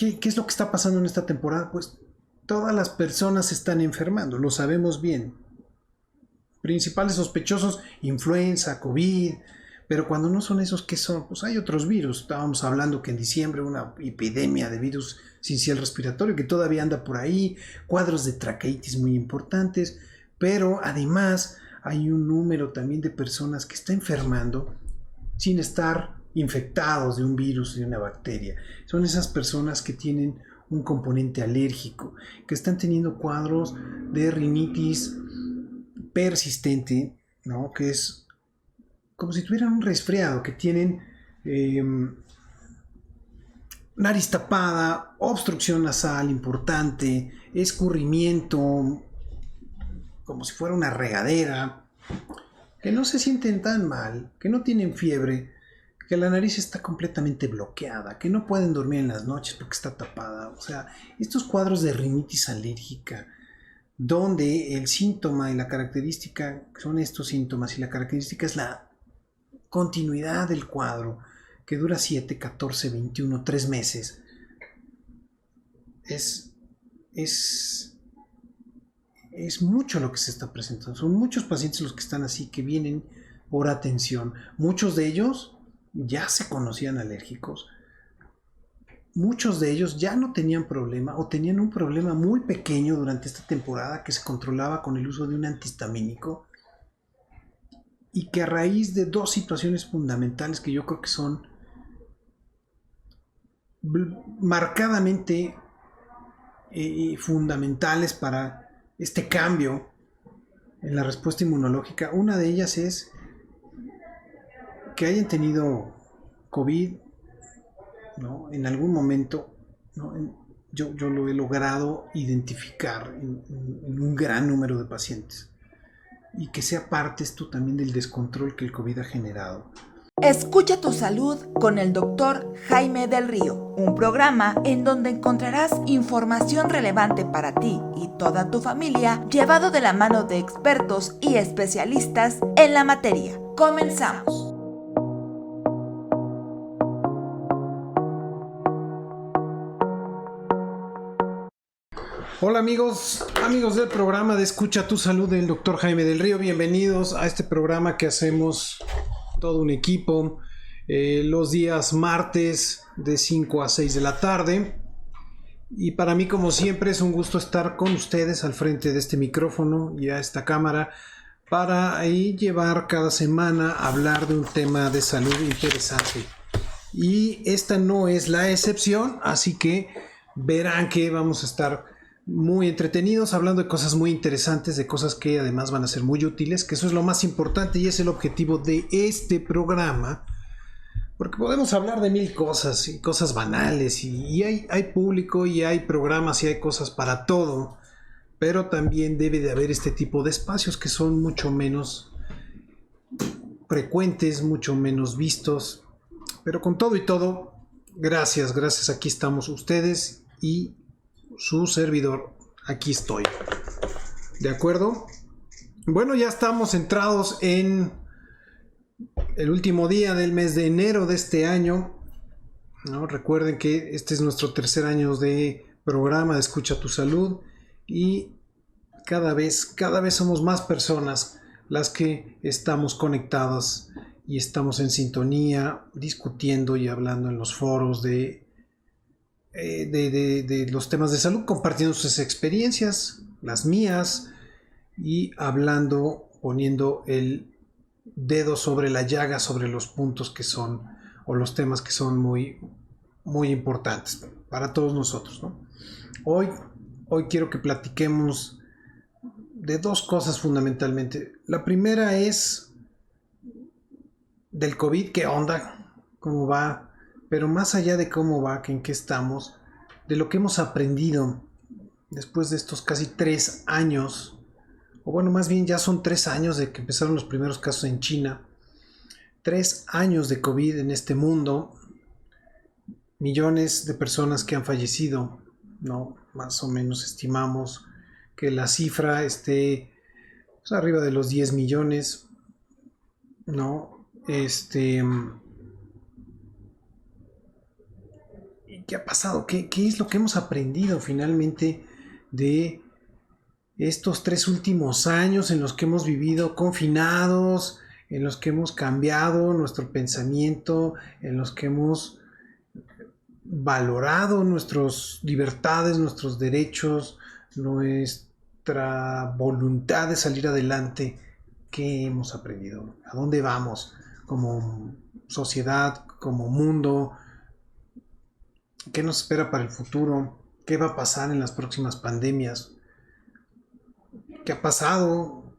¿qué es lo que está pasando en esta temporada? Pues todas las personas se están enfermando, lo sabemos bien. Principales sospechosos, influenza, COVID, pero cuando no son esos, ¿qué son? Pues hay otros virus. Estábamos hablando que en diciembre una epidemia de virus sincicial respiratorio que todavía anda por ahí, cuadros de traqueitis muy importantes, pero además hay un número también de personas que está enfermando sin estar infectados de un virus, de una bacteria. Son esas personas que tienen un componente alérgico, que están teniendo cuadros de rinitis persistente, ¿no? Que es como si tuvieran un resfriado, que tienen nariz tapada, obstrucción nasal importante, escurrimiento, como si fuera una regadera, que no se sienten tan mal, que no tienen fiebre, que la nariz está completamente bloqueada, que no pueden dormir en las noches porque está tapada. O sea, estos cuadros de rinitis alérgica, donde el síntoma y la característica son estos síntomas y la característica es la continuidad del cuadro, que dura 7, 14, 21, 3 meses. Es mucho lo que se está presentando. Son muchos pacientes los que están así, que vienen por atención. Muchos de ellos ya se conocían alérgicos. Muchos de ellos ya no tenían problema o tenían un problema muy pequeño durante esta temporada que se controlaba con el uso de un antihistamínico, y que a raíz de dos situaciones fundamentales que yo creo que son marcadamente fundamentales para este cambio en la respuesta inmunológica. Una de ellas es que hayan tenido COVID, ¿no? En algún momento, ¿no? Yo lo he logrado identificar en un gran número de pacientes, y que sea parte esto también del descontrol que el COVID ha generado. Escucha tu salud con el doctor Jaime del Río, un programa en donde encontrarás información relevante para ti y toda tu familia, llevado de la mano de expertos y especialistas en la materia. Comenzamos. Hola amigos del programa de Escucha tu Salud del doctor Jaime del Río. Bienvenidos a este programa que hacemos todo un equipo los días martes de 5 a 6 de la tarde. Y para mí, como siempre, es un gusto estar con ustedes al frente de este micrófono y a esta cámara para ahí llevar cada semana a hablar de un tema de salud interesante. Y esta no es la excepción, así que verán que vamos a estar muy entretenidos, hablando de cosas muy interesantes, de cosas que además van a ser muy útiles, que eso es lo más importante y es el objetivo de este programa, porque podemos hablar de mil cosas y cosas banales, y hay público y hay programas y hay cosas para todo, pero también debe de haber este tipo de espacios que son mucho menos frecuentes, mucho menos vistos, pero con todo y todo, gracias, aquí estamos ustedes y su servidor, aquí estoy. ¿De acuerdo? Bueno, ya estamos entrados en el último día del mes de enero de este año, ¿no? Recuerden que este es nuestro tercer año de programa de Escucha tu Salud, y cada vez somos más personas las que estamos conectadas y estamos en sintonía, discutiendo y hablando en los foros de los temas de salud, compartiendo sus experiencias, las mías, y hablando, poniendo el dedo sobre la llaga, sobre los puntos que son, o los temas que son muy, muy importantes para todos nosotros, ¿no? Hoy quiero que platiquemos de dos cosas fundamentalmente. La primera es del COVID, qué onda, cómo va, pero más allá de cómo va, que en qué estamos, de lo que hemos aprendido después de estos casi 3 años, o bueno, más bien ya son 3 años de que empezaron los primeros casos en China, 3 años de COVID en este mundo, millones de personas que han fallecido, ¿no? Más o menos estimamos que la cifra esté pues arriba de los 10 millones, ¿no? ¿Qué ha pasado? ¿Qué es lo que hemos aprendido finalmente de estos 3 últimos años en los que hemos vivido confinados, en los que hemos cambiado nuestro pensamiento, en los que hemos valorado nuestras libertades, nuestros derechos, nuestra voluntad de salir adelante? ¿Qué hemos aprendido? ¿A dónde vamos como sociedad, como mundo? ¿Qué nos espera para el futuro? ¿Qué va a pasar en las próximas pandemias? ¿Qué ha pasado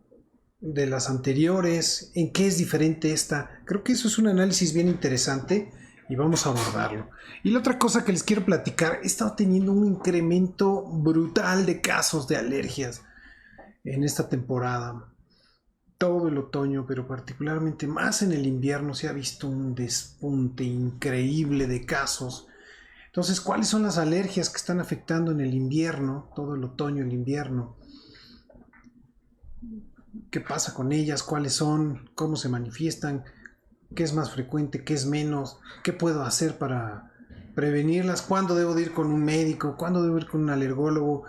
de las anteriores? ¿En qué es diferente esta? Creo que eso es un análisis bien interesante y vamos a abordarlo. Y la otra cosa que les quiero platicar, he estado teniendo un incremento brutal de casos de alergias en esta temporada. Todo el otoño, pero particularmente más en el invierno, se ha visto un despunte increíble de casos. Entonces, ¿cuáles son las alergias que están afectando en el invierno, todo el otoño, el invierno? ¿Qué pasa con ellas? ¿Cuáles son? ¿Cómo se manifiestan? ¿Qué es más frecuente? ¿Qué es menos? ¿Qué puedo hacer para prevenirlas? ¿Cuándo debo de ir con un médico? ¿Cuándo debo ir con un alergólogo?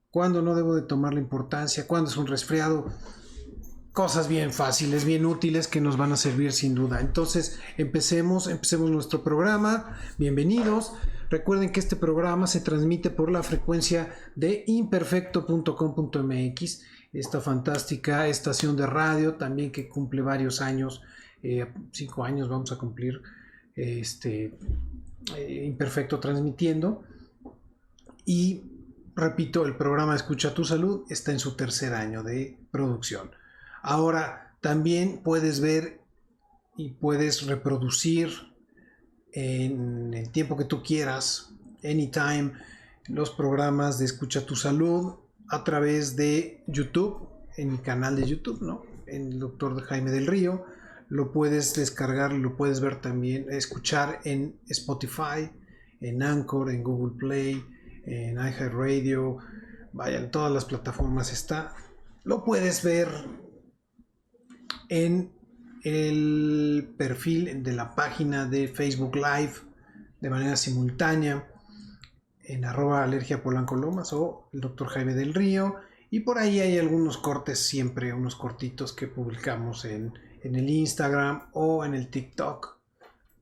¿Cuándo no debo de tomar la importancia? ¿Cuándo es un resfriado? Cosas bien fáciles, bien útiles que nos van a servir sin duda. Entonces, empecemos nuestro programa. Bienvenidos. Recuerden que este programa se transmite por la frecuencia de imperfecto.com.mx, esta fantástica estación de radio, también que cumple varios años, 5 años vamos a cumplir, Imperfecto transmitiendo. Y repito, el programa Escucha tu Salud está en su 3er año de producción. Ahora también puedes ver y puedes reproducir en el tiempo que tú quieras, anytime, los programas de Escucha tu Salud a través de YouTube, en mi canal de YouTube, ¿no? En el Dr. Jaime del Río. Lo puedes descargar, lo puedes ver también, escuchar en Spotify, en Anchor, en Google Play, en iHeartRadio, vaya, en todas las plataformas está. Lo puedes ver en el perfil de la página de Facebook Live de manera simultánea en @alergiapolanco-lomas o el Dr. Jaime del Río, y por ahí hay algunos cortes, siempre unos cortitos que publicamos en el Instagram o en el TikTok.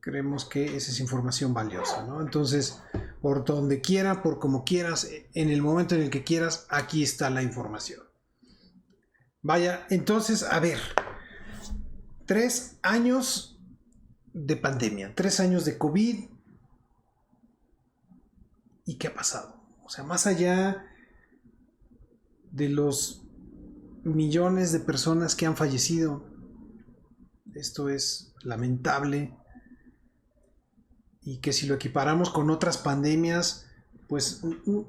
Creemos que esa es información valiosa, ¿no? Entonces, por donde quiera, por como quieras, en el momento en el que quieras, aquí está la información. Vaya, entonces, a ver, 3 años de pandemia, 3 años de COVID. ¿Y qué ha pasado? O sea, más allá de los millones de personas que han fallecido, esto es lamentable, y que si lo equiparamos con otras pandemias, pues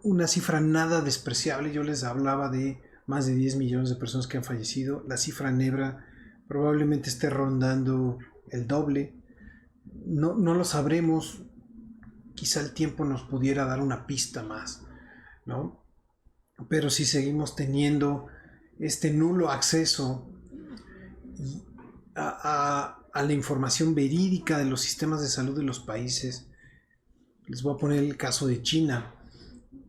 una cifra nada despreciable. Yo les hablaba de más de 10 millones de personas que han fallecido. La cifra negra probablemente esté rondando el doble. No lo sabremos. Quizá el tiempo nos pudiera dar una pista más, ¿no? Pero si seguimos teniendo este nulo acceso a la información verídica de los sistemas de salud de los países. Les voy a poner el caso de China.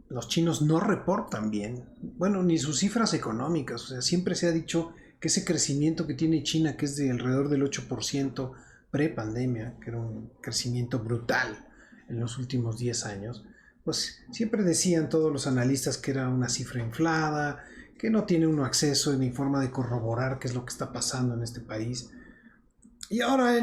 Los chinos no reportan bien, bueno, ni sus cifras económicas. O sea, siempre se ha dicho que ese crecimiento que tiene China, que es de alrededor del 8% pre-pandemia, que era un crecimiento brutal en los últimos 10 años, pues siempre decían todos los analistas que era una cifra inflada, que no tiene uno acceso ni forma de corroborar qué es lo que está pasando en este país. Y ahora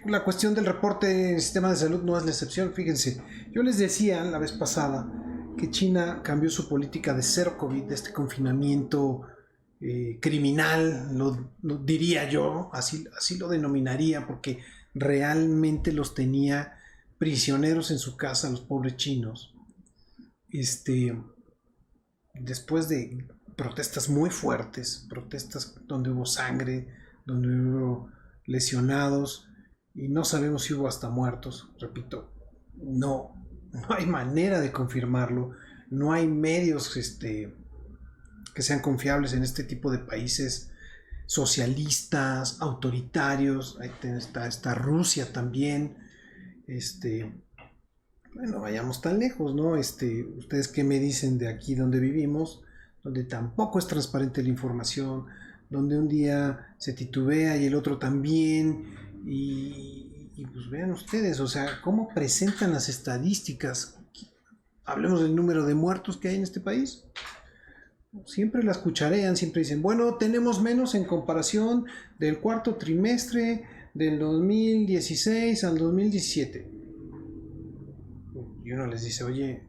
la cuestión del reporte del sistema de salud no es la excepción. Fíjense, yo les decía la vez pasada que China cambió su política de cero COVID, de este confinamiento criminal, lo diría yo, así lo denominaría, porque realmente los tenía prisioneros en su casa, los pobres chinos. Después de protestas muy fuertes, protestas donde hubo sangre, donde hubo lesionados, y no sabemos si hubo hasta muertos. Repito, no hay manera de confirmarlo, no hay medios que sean confiables en este tipo de países socialistas, autoritarios. Ahí está Rusia también. Bueno, vayamos tan lejos, ¿no? ¿Ustedes qué me dicen de aquí donde vivimos? Donde tampoco es transparente la información, donde un día se titubea y el otro también, y pues vean ustedes, o sea, cómo presentan las estadísticas. Hablemos del número de muertos que hay en este país. Siempre las cucharean, siempre dicen, bueno, tenemos menos en comparación del cuarto trimestre del 2016 al 2017. Y uno les dice, oye,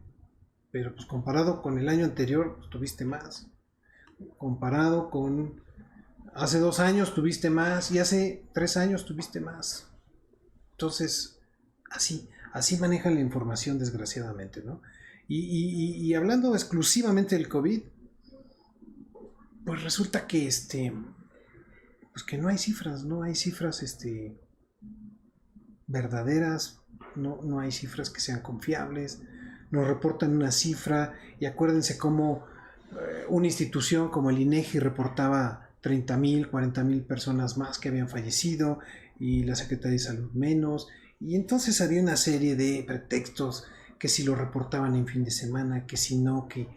pero pues comparado con el año anterior, pues, tuviste más. Comparado con hace 2 años tuviste más y hace 3 años tuviste más. Entonces, así manejan la información, desgraciadamente, ¿no? Y hablando exclusivamente del COVID, pues resulta que pues que no hay cifras, verdaderas, no hay cifras que sean confiables. Nos reportan una cifra y acuérdense cómo una institución como el INEGI reportaba 30,000, 40,000 personas más que habían fallecido y la Secretaría de Salud menos, y entonces había una serie de pretextos, que si lo reportaban en fin de semana, que si no, que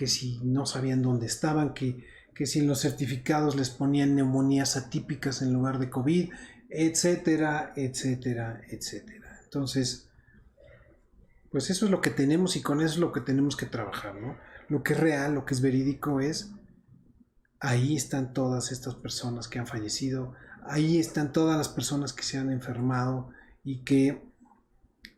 si no sabían dónde estaban, que si en los certificados les ponían neumonías atípicas en lugar de COVID, etcétera, etcétera, etcétera. Entonces, pues eso es lo que tenemos y con eso es lo que tenemos que trabajar, ¿no? Lo que es real, lo que es verídico es, ahí están todas estas personas que han fallecido, ahí están todas las personas que se han enfermado y que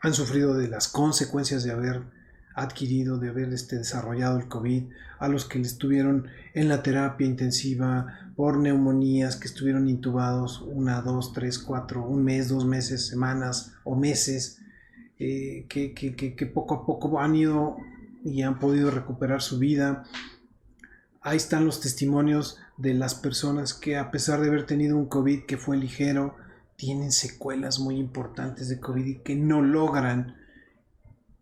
han sufrido de las consecuencias de haber adquirido, de haber desarrollado el COVID, a los que estuvieron en la terapia intensiva por neumonías, que estuvieron intubados 1, 2, 3, 4, un mes, 2 meses, semanas o meses, que poco a poco han ido y han podido recuperar su vida. Ahí están los testimonios de las personas que, a pesar de haber tenido un COVID que fue ligero, tienen secuelas muy importantes de COVID y que no logran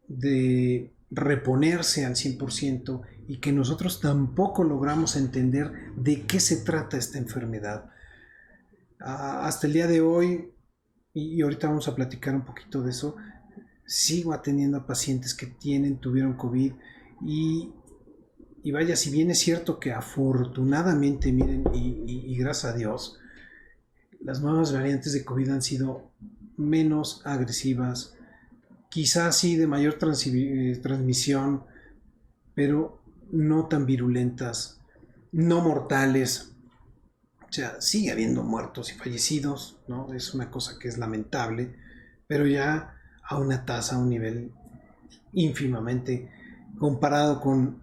de reponerse al 100%, y que nosotros tampoco logramos entender de qué se trata esta enfermedad. Hasta el día de hoy, y ahorita vamos a platicar un poquito de eso, sigo atendiendo a pacientes que tuvieron COVID y vaya, si bien es cierto que afortunadamente, miren, y gracias a Dios, las nuevas variantes de COVID han sido menos agresivas, quizás sí de mayor transmisión, pero no tan virulentas, no mortales. O sea, sigue habiendo muertos y fallecidos, ¿no? Es una cosa que es lamentable, pero ya a una tasa, a un nivel ínfimamente comparado con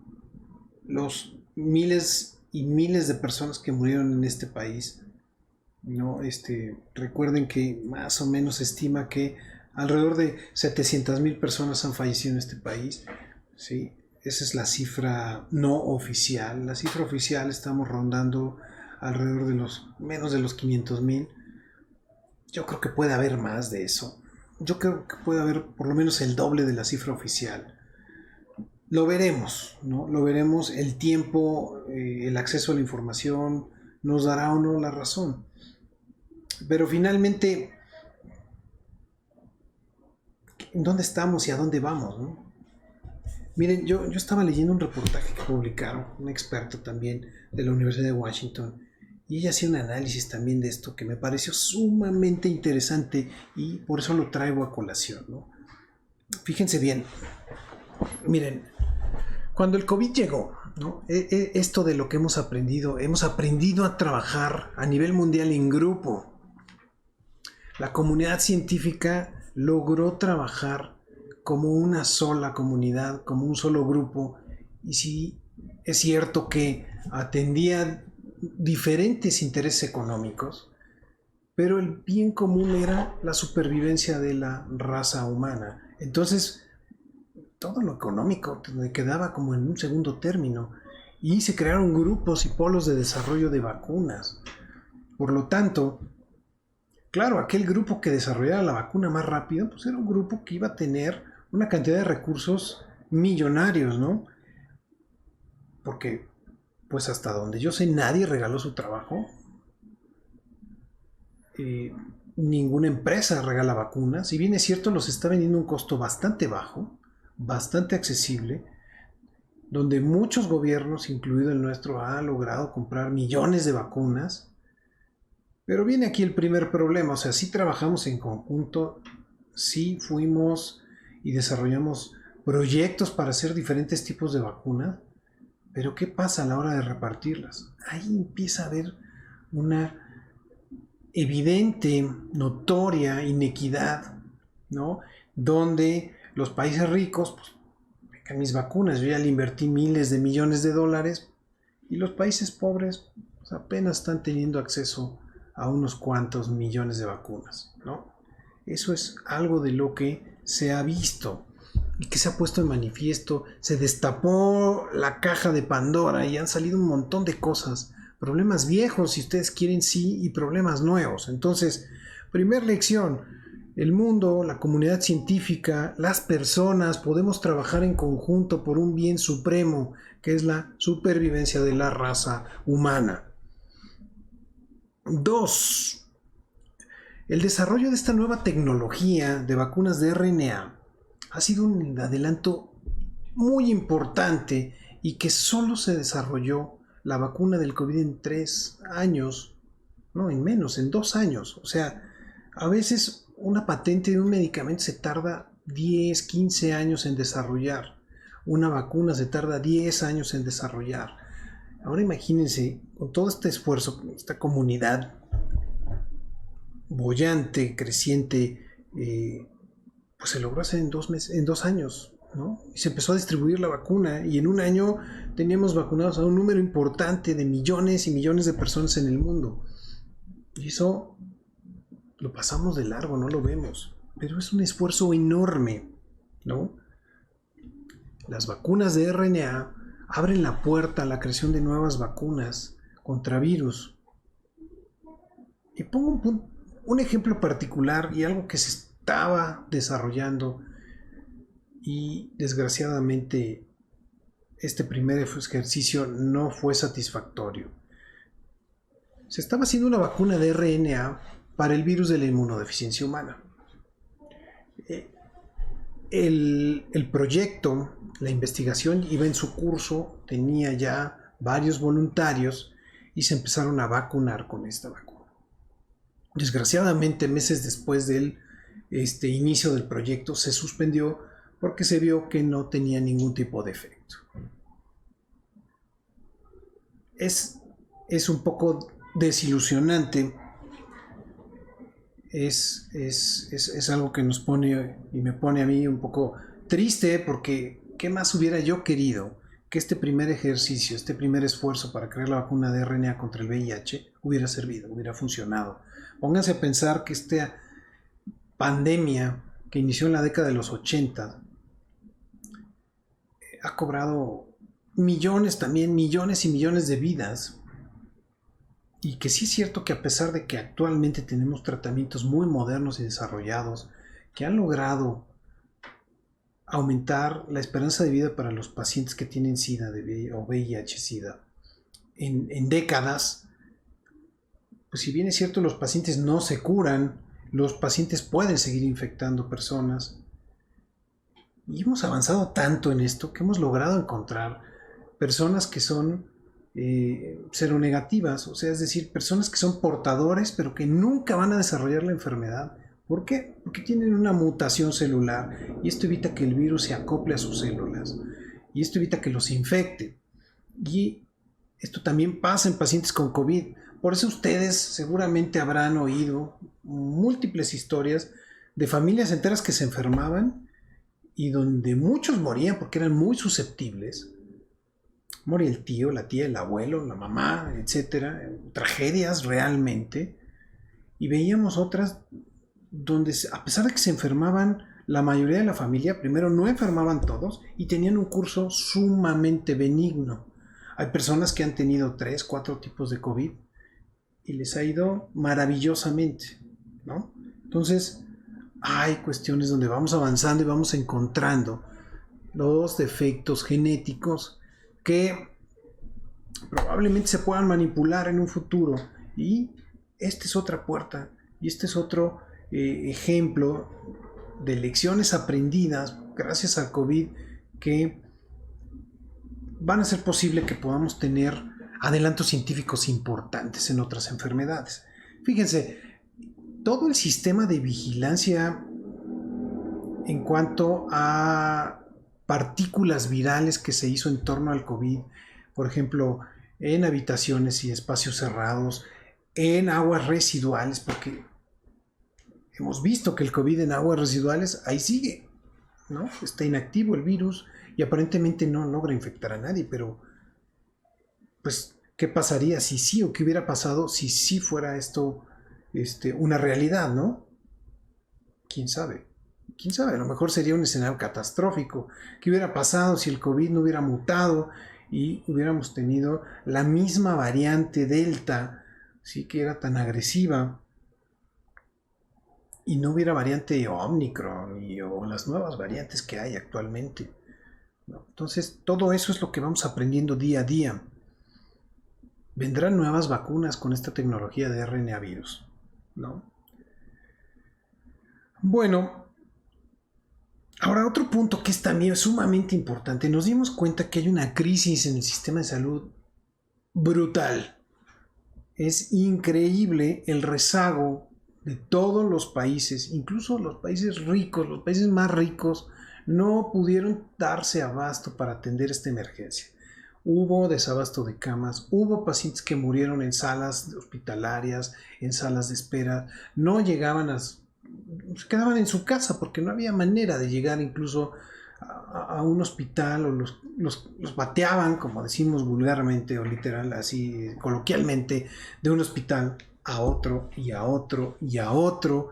los miles y miles de personas que murieron en este país, ¿no? Recuerden que más o menos se estima que alrededor de 700,000 personas han fallecido en este país, ¿sí? Esa es la cifra no oficial. La cifra oficial estamos rondando alrededor de menos de los 500,000. Yo creo que puede haber más de eso. Yo creo que puede haber por lo menos el doble de la cifra oficial. Lo veremos, ¿no? Lo veremos. El tiempo, el acceso a la información nos dará o no la razón. Pero finalmente, ¿dónde estamos y a dónde vamos, no? Miren, yo estaba leyendo un reportaje que publicaron, un experto también de la Universidad de Washington, y ella hacía un análisis también de esto que me pareció sumamente interesante y por eso lo traigo a colación, ¿no? Fíjense bien, miren, cuando el COVID llegó, ¿no? Esto de lo que hemos aprendido a trabajar a nivel mundial en grupo. La comunidad científica logró trabajar como una sola comunidad, como un solo grupo, y sí es cierto que atendía diferentes intereses económicos, pero el bien común era la supervivencia de la raza humana. Entonces, todo lo económico quedaba como en un segundo término, y se crearon grupos y polos de desarrollo de vacunas. Por lo tanto, claro, aquel grupo que desarrollara la vacuna más rápido, pues era un grupo que iba a tener una cantidad de recursos millonarios, ¿no? Porque, pues hasta donde yo sé, nadie regaló su trabajo. ninguna empresa regala vacunas. Si bien es cierto, los está vendiendo a un costo bastante bajo, bastante accesible, donde muchos gobiernos, incluido el nuestro, han logrado comprar millones de vacunas. Pero viene aquí el primer problema, o sea, sí trabajamos en conjunto, sí fuimos y desarrollamos proyectos para hacer diferentes tipos de vacunas, pero ¿qué pasa a la hora de repartirlas? Ahí empieza a haber una evidente, notoria inequidad, ¿no? Donde los países ricos, pues, vengan mis vacunas, yo ya le invertí miles de millones de dólares, y los países pobres pues, apenas están teniendo acceso a unos cuantos millones de vacunas, ¿no? Eso es algo de lo que se ha visto y que se ha puesto en manifiesto. Se destapó la caja de Pandora y han salido un montón de cosas, problemas viejos si ustedes quieren, sí, y problemas nuevos. Entonces, primer lección: el mundo, la comunidad científica, las personas podemos trabajar en conjunto por un bien supremo, que es la supervivencia de la raza humana. 2. El desarrollo de esta nueva tecnología de vacunas de RNA ha sido un adelanto muy importante, y que solo se desarrolló la vacuna del COVID en 3 años, no, en menos, en 2 años. O sea, a veces una patente de un medicamento se tarda 10, 15 años en desarrollar. Una vacuna se tarda 10 años en desarrollar. Ahora imagínense, con todo este esfuerzo, esta comunidad boyante, creciente, pues se logró hacer en 2 años, ¿no? Y se empezó a distribuir la vacuna, y en un año teníamos vacunados a un número importante de millones y millones de personas en el mundo. Y eso lo pasamos de largo, no lo vemos. Pero es un esfuerzo enorme, ¿no? Las vacunas de RNA abren la puerta a la creación de nuevas vacunas contra virus. Y pongo un ejemplo particular y algo que se estaba desarrollando, y desgraciadamente este primer ejercicio no fue satisfactorio. Se estaba haciendo una vacuna de RNA para el virus de la inmunodeficiencia humana. El proyecto, la investigación iba en su curso, tenía ya varios voluntarios y se empezaron a vacunar con esta vacuna. Desgraciadamente, meses después del inicio del proyecto, se suspendió porque se vio que no tenía ningún tipo de efecto. Es un poco desilusionante. Es algo que nos pone y me pone a mí un poco triste, porque ¿qué más hubiera yo querido? Que este primer ejercicio, este primer esfuerzo para crear la vacuna de RNA contra el VIH hubiera servido, hubiera funcionado. Pónganse a pensar que esta pandemia que inició en la década de los 80 ha cobrado millones y millones de vidas. Y que sí es cierto que a pesar de que actualmente tenemos tratamientos muy modernos y desarrollados que han logrado aumentar la esperanza de vida para los pacientes que tienen SIDA o VIH-SIDA en décadas, pues si bien es cierto los pacientes no se curan, los pacientes pueden seguir infectando personas. Y hemos avanzado tanto en esto que hemos logrado encontrar personas que son seronegativas, o sea, es decir, personas que son portadores pero que nunca van a desarrollar la enfermedad. ¿Por qué? Porque tienen una mutación celular, y esto evita que el virus se acople a sus células, y esto evita que los infecte. Y esto también pasa en pacientes con COVID. Por eso ustedes seguramente habrán oído múltiples historias de familias enteras que se enfermaban y donde muchos morían porque eran muy susceptibles. Moría el tío, la tía, el abuelo, la mamá, etcétera. Tragedias realmente. Y veíamos otras donde, a pesar de que se enfermaban la mayoría de la familia, primero no enfermaban todos y tenían un curso sumamente benigno. Hay personas que han tenido 3, 4 tipos de COVID y les ha ido maravillosamente, ¿no? Entonces, hay cuestiones donde vamos avanzando y vamos encontrando los defectos genéticos que probablemente se puedan manipular en un futuro, y esta es otra puerta Y este es otro ejemplo de lecciones aprendidas gracias al COVID que van a hacer posible que podamos tener adelantos científicos importantes en otras enfermedades. Fíjense, todo el sistema de vigilancia en cuanto a partículas virales que se hizo en torno al COVID, por ejemplo, en habitaciones y espacios cerrados, en aguas residuales, porque hemos visto que el COVID en aguas residuales ahí sigue, ¿no? Está inactivo el virus y aparentemente no logra infectar a nadie, pero pues, ¿qué pasaría si sí o qué hubiera pasado si sí fuera esto una realidad, ¿no? ¿Quién sabe? ¿Quién sabe? A lo mejor sería un escenario catastrófico. ¿Qué hubiera pasado si el COVID no hubiera mutado y hubiéramos tenido la misma variante Delta, sí, que era tan agresiva, y no hubiera variante Omicron o las nuevas variantes que hay actualmente, ¿no? Entonces, todo eso es lo que vamos aprendiendo día a día. Vendrán nuevas vacunas con esta tecnología de RNA virus, ¿no? Bueno, ahora otro punto que es también sumamente importante. Nos dimos cuenta que hay una crisis en el sistema de salud brutal. Es increíble el rezago de todos los países, incluso los países ricos, los países más ricos, no pudieron darse abasto para atender esta emergencia. Hubo desabasto de camas, hubo pacientes que murieron en salas hospitalarias, en salas de espera, no llegaban se quedaban en su casa porque no había manera de llegar incluso a un hospital, o los bateaban, como decimos vulgarmente o literal, así coloquialmente, de un hospital a otro y a otro y a otro,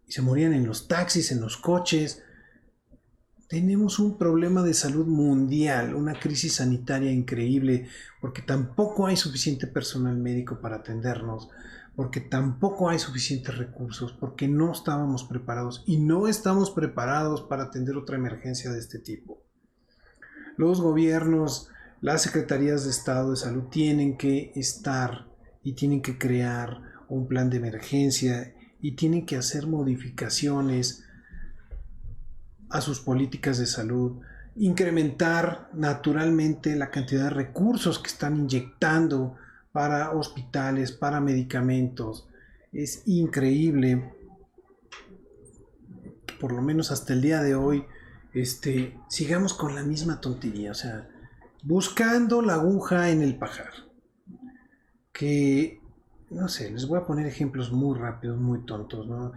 y se morían en los taxis, en los coches. Tenemos un problema de salud mundial, una crisis sanitaria increíble, porque tampoco hay suficiente personal médico para atendernos, porque tampoco hay suficientes recursos, porque no estábamos preparados y no estamos preparados para atender otra emergencia de este tipo. Los gobiernos, las secretarías de Estado de Salud tienen que estar y tienen que crear un plan de emergencia y tienen que hacer modificaciones a sus políticas de salud, incrementar naturalmente la cantidad de recursos que están inyectando para hospitales, para medicamentos. Es increíble, por lo menos hasta el día de hoy, sigamos con la misma tontería, o sea, buscando la aguja en el pajar. Que, no sé, les voy a poner ejemplos muy rápidos, muy tontos, ¿no?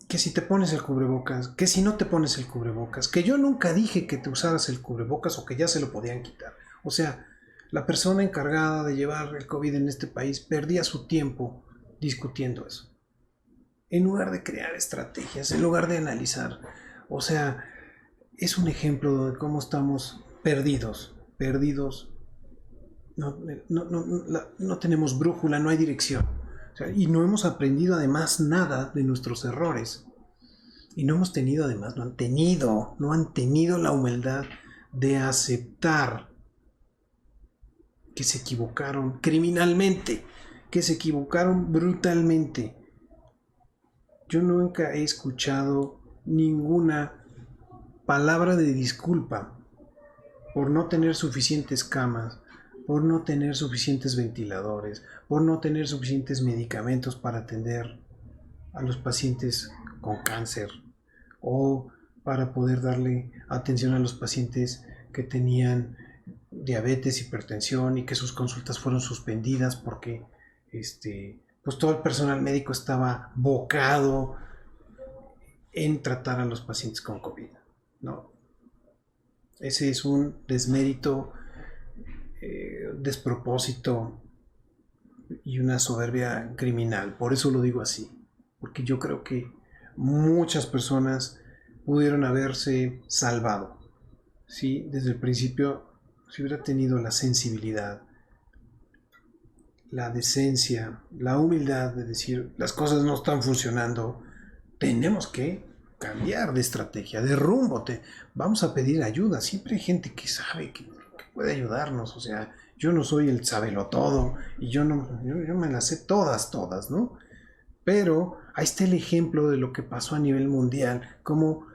Que si te pones el cubrebocas, que si no te pones el cubrebocas, que yo nunca dije que te usaras el cubrebocas o que ya se lo podían quitar. O sea, la persona encargada de llevar el COVID en este país perdía su tiempo discutiendo eso, en lugar de crear estrategias, en lugar de analizar. O sea, es un ejemplo de cómo estamos perdidos. No tenemos brújula, no hay dirección. O sea, y no hemos aprendido además nada de nuestros errores. Y no hemos tenido además, no han tenido la humildad de aceptar que se equivocaron criminalmente, que se equivocaron brutalmente. Yo nunca he escuchado ninguna palabra de disculpa por no tener suficientes camas, por no tener suficientes ventiladores, por no tener suficientes medicamentos para atender a los pacientes con cáncer, o para poder darle atención a los pacientes que tenían diabetes, hipertensión, y que sus consultas fueron suspendidas porque pues todo el personal médico estaba bocado en tratar a los pacientes con COVID, ¿no? Ese es un desmérito, despropósito y una soberbia criminal. Por eso lo digo así, porque yo creo que muchas personas pudieron haberse salvado si desde el principio se hubiera tenido la sensibilidad, la decencia, la humildad de decir: las cosas no están funcionando, tenemos que cambiar de estrategia, de rumbo, vamos a pedir ayuda. Siempre hay gente que sabe puede ayudarnos. O sea, yo no soy el sabelotodo y yo me las sé todas, ¿no? Pero ahí está el ejemplo de lo que pasó a nivel mundial, como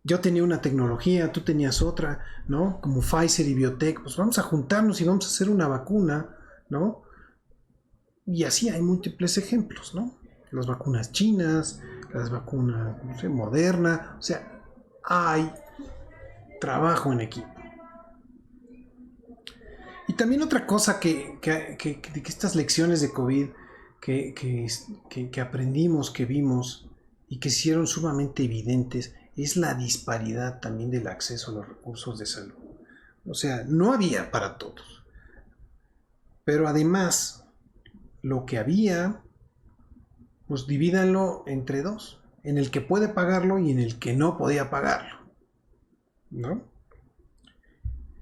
yo tenía una tecnología, tú tenías otra, ¿no? Como Pfizer y Biotech, pues vamos a juntarnos y vamos a hacer una vacuna, ¿no? Y así hay múltiples ejemplos, ¿no? Las vacunas chinas, las vacunas, no sé, Moderna, o sea, hay trabajo en equipo. Y también otra cosa que estas lecciones de COVID que aprendimos, que vimos y que hicieron sumamente evidentes, es la disparidad también del acceso a los recursos de salud. O sea, no había para todos. Pero además, lo que había, pues divídanlo entre dos, en el que puede pagarlo y en el que no podía pagarlo, ¿no?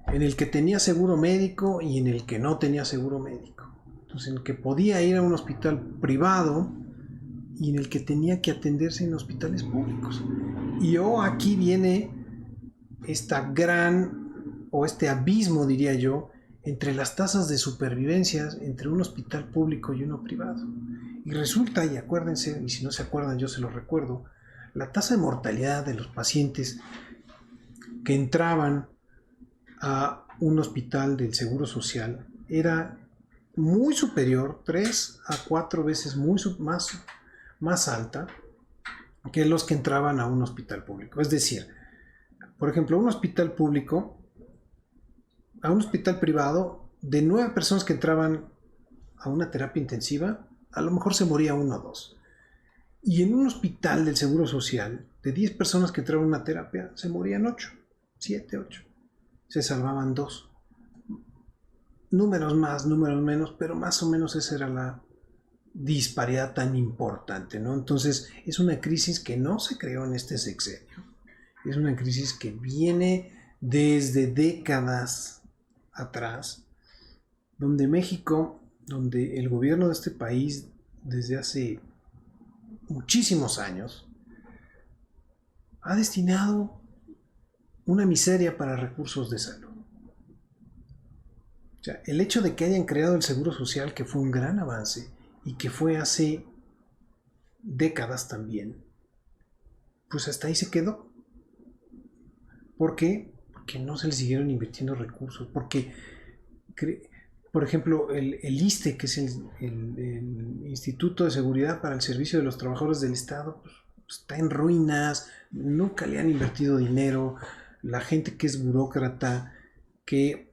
En el que tenía seguro médico y en el que no tenía seguro médico. Entonces, en el que podía ir a un hospital privado y en el que tenía que atenderse en hospitales públicos. Y aquí viene esta este abismo, diría yo, entre las tasas de supervivencia entre un hospital público y uno privado. Y resulta, y acuérdense, y si no se acuerdan yo se los recuerdo, la tasa de mortalidad de los pacientes que entraban a un hospital del Seguro Social era muy superior, 3 a 4 veces más alta que los que entraban a un hospital público. Es decir, por ejemplo, un hospital público, a un hospital privado, de 9 personas que entraban a una terapia intensiva, a lo mejor se moría 1 o 2. Y en un hospital del Seguro Social, de 10 personas que entraban a una terapia, se morían 8, 7, 8. Se salvaban 2. Números más, números menos, pero más o menos esa era la disparidad tan importante, ¿no? Entonces, es una crisis que no se creó en este sexenio. Es una crisis que viene desde décadas atrás, donde México, donde el gobierno de este país, desde hace muchísimos años, ha destinado una miseria para recursos de salud. O sea, el hecho de que hayan creado el Seguro Social, que fue un gran avance y que fue hace décadas también, pues hasta ahí se quedó. ¿Por qué? Porque no se le siguieron invirtiendo recursos, porque, por ejemplo, el ISSSTE, que es el Instituto de Seguridad para el Servicio de los Trabajadores del Estado, pues, está en ruinas, nunca le han invertido dinero. La gente que es burócrata, que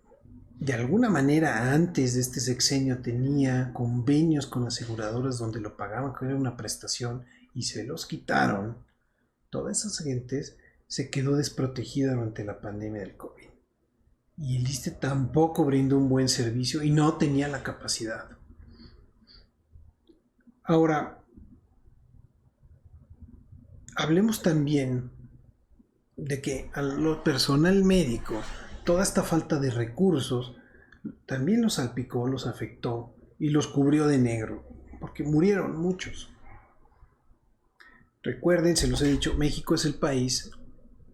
de alguna manera antes de este sexenio tenía convenios con aseguradoras donde lo pagaban, que era una prestación, y se los quitaron, todas esas gentes se quedó desprotegida durante la pandemia del COVID. Y el ISSSTE tampoco brindó un buen servicio y no tenía la capacidad. Ahora, hablemos también de que a lo personal médico, toda esta falta de recursos también los salpicó, los afectó y los cubrió de negro, porque murieron muchos. Recuerden, se los he dicho, México es el país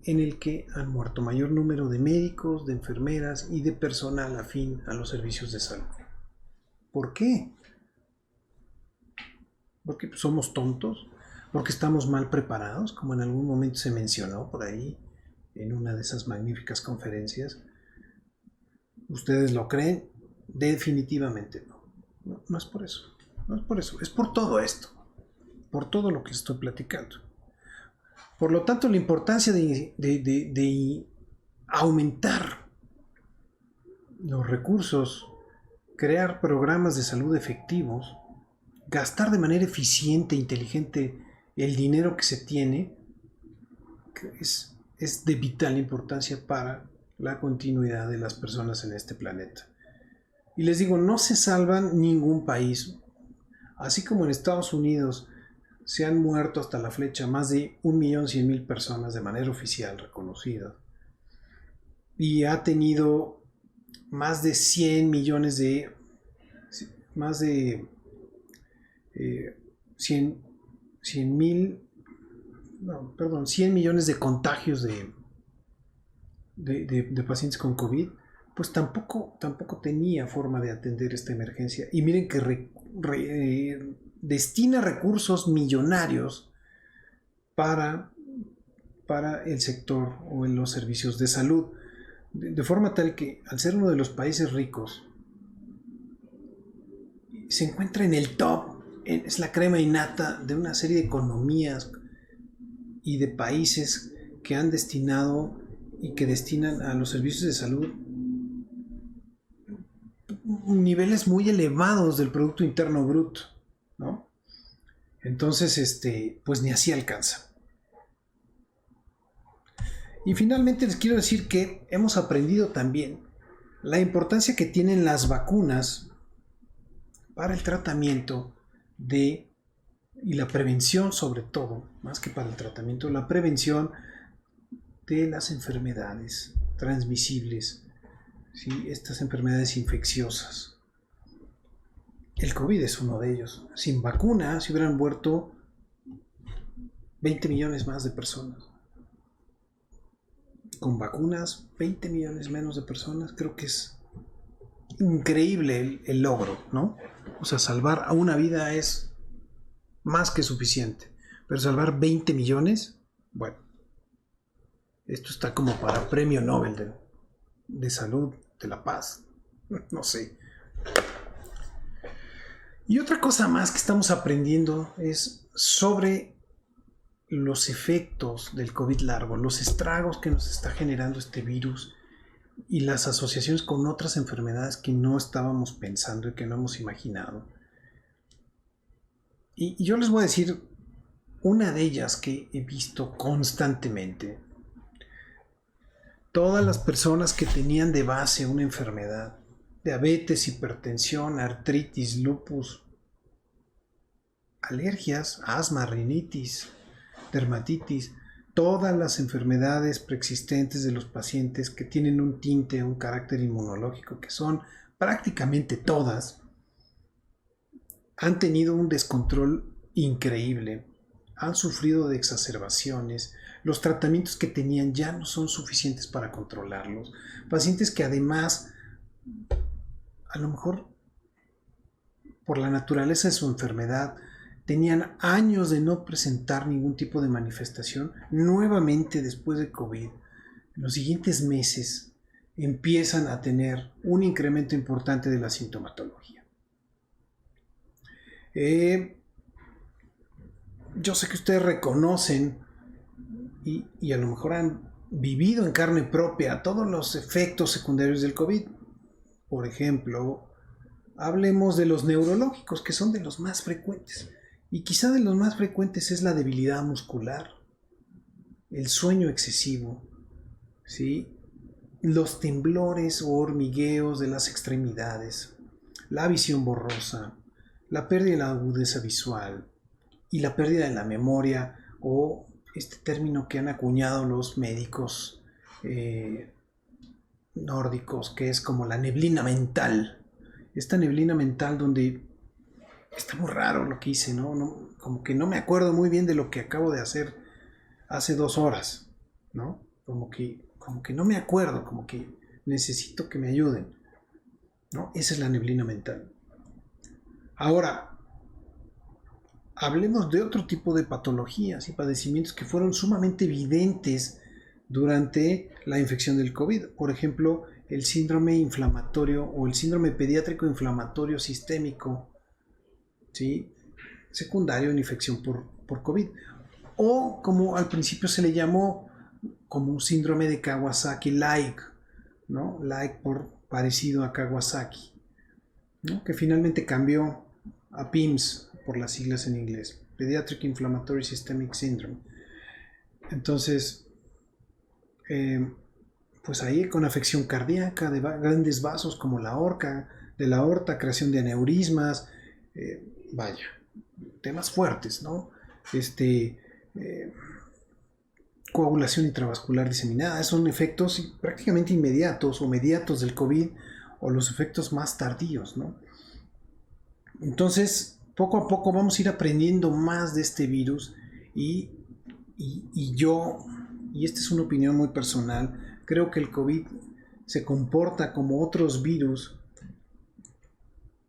en el que han muerto mayor número de médicos, de enfermeras y de personal afín a los servicios de salud. ¿Por qué? ¿Porque somos tontos? ¿Porque estamos mal preparados? Como en algún momento se mencionó por ahí en una de esas magníficas conferencias. ¿Ustedes lo creen? Definitivamente no. No es por eso. No es por eso. Es por todo esto. Por todo lo que estoy platicando. Por lo tanto, la importancia de aumentar los recursos, crear programas de salud efectivos, gastar de manera eficiente e inteligente el dinero que se tiene, es de vital importancia para la continuidad de las personas en este planeta. Y les digo, no se salvan ningún país. Así como en Estados Unidos se han muerto hasta la fecha más de 1.100.000 personas de manera oficial reconocida, y ha tenido más de 100 millones de 100 millones de contagios de pacientes con COVID, pues tampoco tenía forma de atender esta emergencia. Y miren que destina recursos millonarios para el sector o en los servicios de salud, de forma tal que al ser uno de los países ricos se encuentra en el top, es la crema innata de una serie de economías y de países que han destinado y que destinan a los servicios de salud niveles muy elevados del Producto Interno Bruto, ¿no? Entonces, pues ni así alcanza. Y finalmente les quiero decir que hemos aprendido también la importancia que tienen las vacunas para el tratamiento y la prevención, sobre todo, más que para el tratamiento, la prevención de las enfermedades transmisibles, ¿sí? Estas enfermedades infecciosas. El COVID es uno de ellos. Sin vacuna se hubieran muerto 20 millones más de personas. Con vacunas, 20 millones menos de personas. Creo que es increíble el logro, ¿no? O sea, salvar a una vida es más que suficiente. Pero salvar 20 millones, bueno, esto está como para premio Nobel de salud, de la paz, no sé. Y otra cosa más que estamos aprendiendo es sobre los efectos del COVID largo, los estragos que nos está generando este virus y las asociaciones con otras enfermedades que no estábamos pensando y que no hemos imaginado. Y yo les voy a decir una de ellas que he visto constantemente. Todas las personas que tenían de base una enfermedad, diabetes, hipertensión, artritis, lupus, alergias, asma, rinitis, dermatitis, todas las enfermedades preexistentes de los pacientes que tienen un tinte, un carácter inmunológico, que son prácticamente todas, han tenido un descontrol increíble, han sufrido de exacerbaciones, los tratamientos que tenían ya no son suficientes para controlarlos, pacientes que además, a lo mejor por la naturaleza de su enfermedad, tenían años de no presentar ningún tipo de manifestación, nuevamente después de COVID, en los siguientes meses empiezan a tener un incremento importante de la sintomatología. Yo sé que ustedes reconocen y a lo mejor han vivido en carne propia todos los efectos secundarios del COVID. Por ejemplo, hablemos de los neurológicos, que son de los más frecuentes. Y quizá de los más frecuentes es la debilidad muscular, el sueño excesivo, ¿sí? Los temblores o hormigueos de las extremidades, la visión borrosa, la pérdida de la agudeza visual y la pérdida de la memoria, o este término que han acuñado los médicos nórdicos, que es como la neblina mental. Esta neblina mental donde está muy raro lo que hice, ¿no? Como que no me acuerdo muy bien de lo que acabo de hacer hace 2 horas, ¿no? Como que no me acuerdo, como que necesito que me ayuden, ¿no? Esa es la neblina mental. Ahora, hablemos de otro tipo de patologías y padecimientos que fueron sumamente evidentes durante la infección del COVID. Por ejemplo, el síndrome inflamatorio o el síndrome pediátrico inflamatorio sistémico, ¿sí? Secundario en infección por COVID, o como al principio se le llamó como un síndrome de Kawasaki-like, ¿no? Like por parecido a Kawasaki, ¿no? Que finalmente cambió a PIMS por las siglas en inglés, Pediatric Inflammatory Systemic Syndrome. Entonces, pues ahí con afección cardíaca de grandes vasos como la aorta, creación de aneurismas, vaya, temas fuertes, ¿no? Coagulación intravascular diseminada, son efectos prácticamente inmediatos o mediatos del COVID, o los efectos más tardíos, ¿no? Entonces, poco a poco vamos a ir aprendiendo más de este virus y esta es una opinión muy personal, creo que el COVID se comporta como otros virus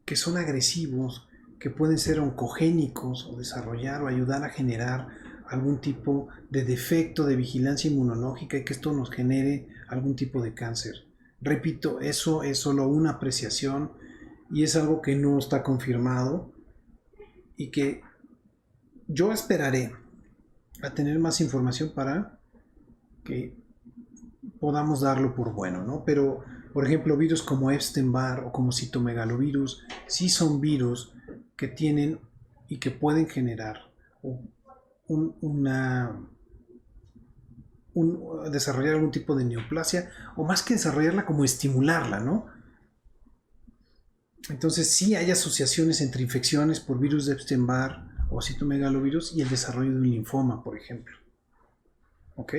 que son agresivos, que pueden ser oncogénicos o desarrollar o ayudar a generar algún tipo de defecto de vigilancia inmunológica y que esto nos genere algún tipo de cáncer. Repito, eso es solo una apreciación y es algo que no está confirmado y que yo esperaré a tener más información para que podamos darlo por bueno, ¿no? Pero, por ejemplo, virus como Epstein-Barr o como citomegalovirus sí son virus que tienen y que pueden generar desarrollar algún tipo de neoplasia, o más que desarrollarla, como estimularla, ¿no? Entonces sí hay asociaciones entre infecciones por virus de Epstein-Barr o citomegalovirus y el desarrollo de un linfoma, por ejemplo. ¿Ok?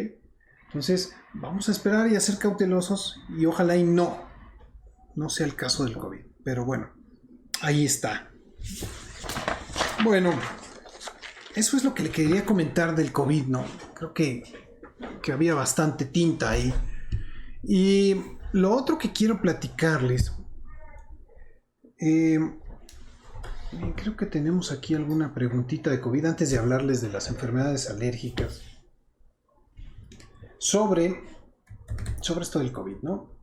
Entonces vamos a esperar y a ser cautelosos y ojalá y no sea el caso del COVID. Pero bueno, ahí está. Bueno, eso es lo que le quería comentar del COVID, ¿no? Creo que había bastante tinta ahí. Y lo otro que quiero platicarles, creo que tenemos aquí alguna preguntita de COVID antes de hablarles de las enfermedades alérgicas. Sobre esto del COVID, ¿no?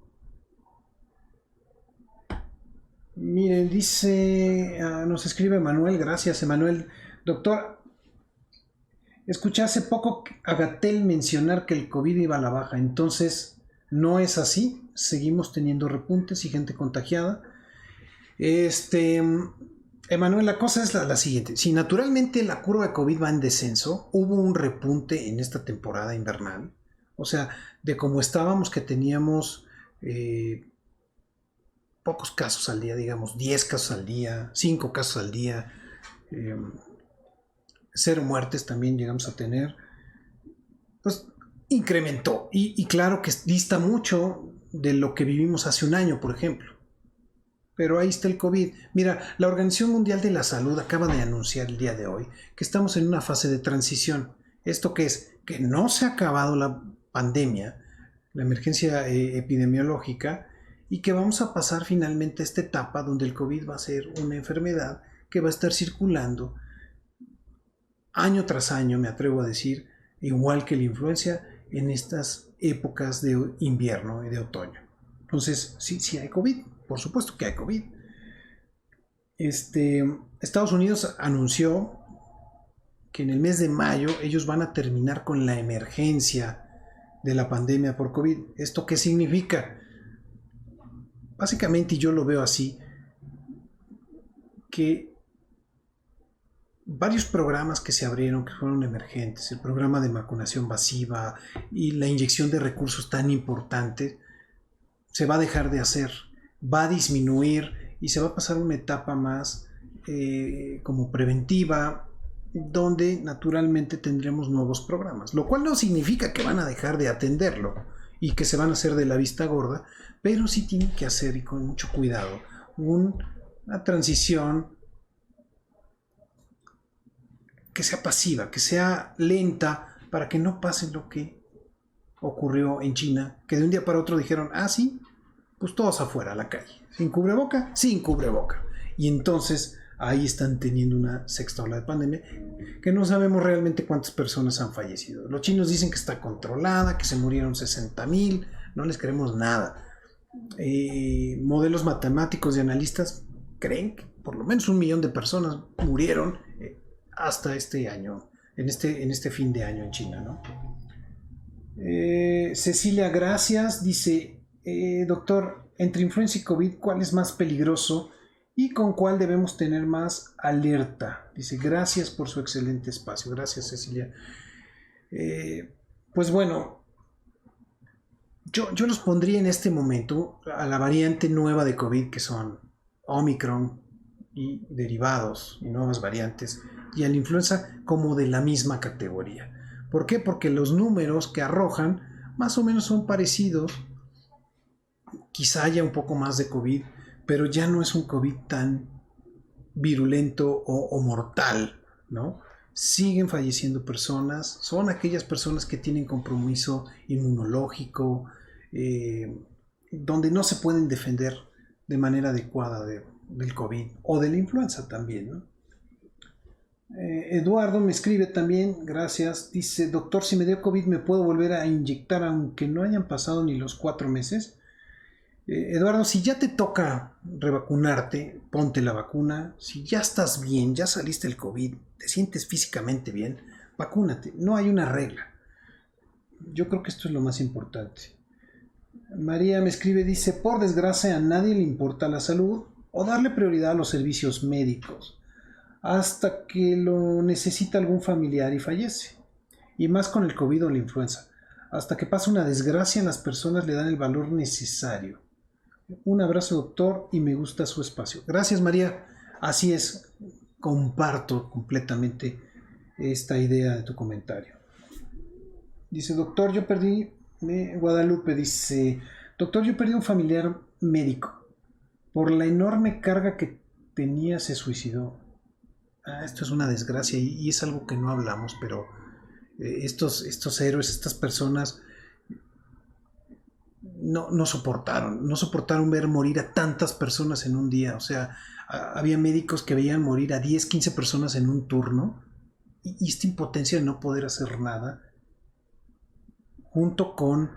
Miren, dice, nos escribe Emanuel, gracias Emanuel. Doctor, escuché hace poco a Gatell mencionar que el COVID iba a la baja, entonces no es así, seguimos teniendo repuntes y gente contagiada. Emanuel, la cosa es la siguiente, si naturalmente la curva de COVID va en descenso, hubo un repunte en esta temporada invernal, o sea, de cómo estábamos, que teníamos pocos casos al día, digamos 10 casos al día, 5 casos al día, 0 muertes también llegamos a tener, pues incrementó y claro que dista mucho de lo que vivimos hace un año, por ejemplo. Pero ahí está el COVID. Mira, la Organización Mundial de la Salud acaba de anunciar el día de hoy que estamos en una fase de transición. ¿Esto qué es? Que no se ha acabado la pandemia, la emergencia epidemiológica, y que vamos a pasar finalmente a esta etapa donde el COVID va a ser una enfermedad que va a estar circulando año tras año, me atrevo a decir, igual que la influenza en estas épocas de invierno y de otoño. Entonces, sí hay COVID, por supuesto que hay COVID. Estados Unidos anunció que en el mes de mayo ellos van a terminar con la emergencia de la pandemia por COVID. ¿Esto qué significa? Básicamente, y yo lo veo así, que varios programas que se abrieron, que fueron emergentes, el programa de vacunación masiva y la inyección de recursos tan importantes, se va a dejar de hacer, va a disminuir y se va a pasar a una etapa más como preventiva, donde naturalmente tendremos nuevos programas, lo cual no significa que van a dejar de atenderlo y que se van a hacer de la vista gorda, pero sí tienen que hacer, y con mucho cuidado, una transición que sea pasiva, que sea lenta, para que no pase lo que ocurrió en China, que de un día para otro dijeron, sí, pues todos afuera a la calle, sin cubreboca, sin cubreboca. Y entonces ahí están teniendo una sexta ola de pandemia, que no sabemos realmente cuántas personas han fallecido. Los chinos dicen que está controlada, que se murieron 60,000, no les creemos nada. Modelos matemáticos y analistas creen que por lo menos 1 millón de personas murieron hasta este año, en este fin de año en China, ¿no? Cecilia, gracias, dice, doctor, entre influenza y COVID, ¿cuál es más peligroso y con cuál debemos tener más alerta? Dice, gracias por su excelente espacio. Gracias, Cecilia. Pues bueno, yo los pondría en este momento a la variante nueva de COVID, que son Omicron y derivados y nuevas variantes, y a la influenza como de la misma categoría. ¿Por qué? Porque los números que arrojan más o menos son parecidos. Quizá haya un poco más de COVID, pero ya no es un COVID tan virulento o mortal, ¿no? Siguen falleciendo personas, son aquellas personas que tienen compromiso inmunológico, donde no se pueden defender de manera adecuada del COVID o de la influenza también, ¿no? Eduardo me escribe también, gracias, dice: doctor, si me dio COVID, ¿me puedo volver a inyectar aunque no hayan pasado ni los 4 meses? Eduardo, si ya te toca revacunarte, ponte la vacuna. Si ya estás bien, ya saliste del COVID, te sientes físicamente bien, vacúnate. No hay una regla. Yo creo que esto es lo más importante. María me escribe, dice: por desgracia a nadie le importa la salud o darle prioridad a los servicios médicos hasta que lo necesita algún familiar y fallece. Y más con el COVID o la influenza. Hasta que pasa una desgracia, las personas le dan el valor necesario. Un abrazo, doctor, y me gusta su espacio. Gracias, María. Así es, comparto completamente esta idea de tu comentario. Dice: doctor, yo perdí... Guadalupe dice: doctor, yo perdí un familiar médico. Por la enorme carga que tenía se suicidó. Esto es una desgracia y es algo que no hablamos, pero estos héroes, estas personas no soportaron ver morir a tantas personas en un día. O sea, había médicos que veían morir a 10, 15 personas en un turno, y esta impotencia de no poder hacer nada, junto con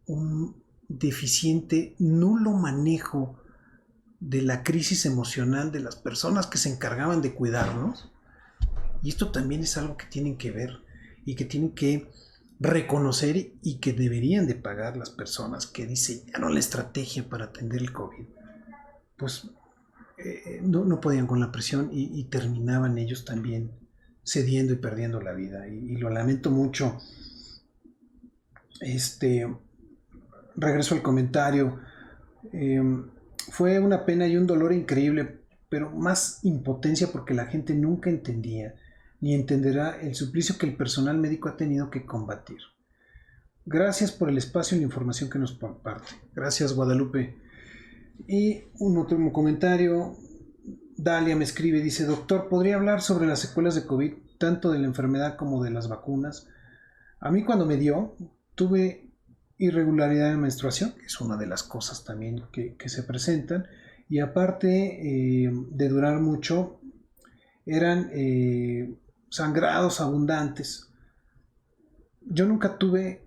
un deficiente, nulo manejo de la crisis emocional de las personas que se encargaban de cuidarnos. Y esto también es algo que tienen que ver y que tienen que reconocer, y que deberían de pagar las personas que diseñaron la estrategia para atender el COVID. Pues no podían con la presión y terminaban ellos también cediendo y perdiendo la vida. Y lo lamento mucho. Regreso al comentario. Fue una pena y un dolor increíble, pero más impotencia porque la gente nunca entendía ni entenderá el suplicio que el personal médico ha tenido que combatir. Gracias por el espacio y la información que nos comparte. Gracias, Guadalupe. Y un último comentario. Dalia me escribe, dice: doctor, ¿podría hablar sobre las secuelas de COVID, tanto de la enfermedad como de las vacunas? A mí, cuando me dio, tuve irregularidad en menstruación, que es una de las cosas también que se presentan, y aparte de durar mucho, eran sangrados abundantes. Yo nunca tuve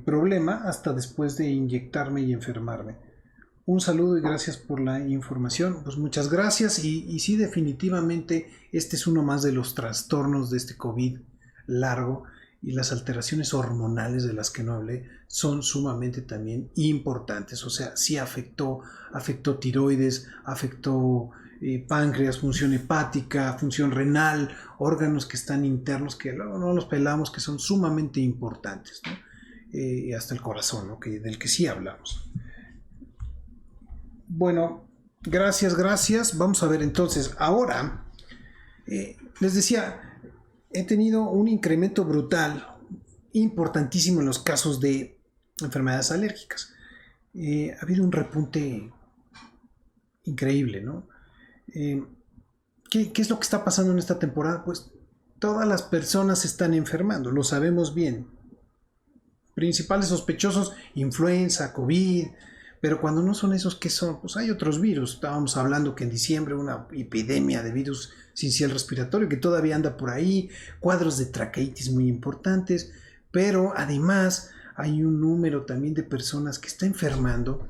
problema hasta después de inyectarme y enfermarme. Un saludo y gracias por la información. Pues muchas gracias, y sí, definitivamente este es uno más de los trastornos de este COVID largo, y las alteraciones hormonales de las que no hablé son sumamente también importantes. O sea, sí afectó tiroides, afectó páncreas, función hepática, función renal, órganos que están internos que luego no los pelamos, que son sumamente importantes, ¿no? Y hasta el corazón, ¿no? Del que sí hablamos. Bueno, gracias. Vamos a ver entonces. Ahora, les decía, he tenido un incremento brutal, importantísimo en los casos de enfermedades alérgicas. Ha habido un repunte increíble, ¿no? ¿Qué es lo que está pasando en esta temporada? Pues todas las personas se están enfermando, lo sabemos bien. Principales sospechosos: influenza, COVID. Pero cuando no son esos, ¿qué son? Pues hay otros virus. Estábamos hablando que en diciembre una epidemia de virus sincicial respiratorio que todavía anda por ahí, cuadros de traqueitis muy importantes, pero además hay un número también de personas que está enfermando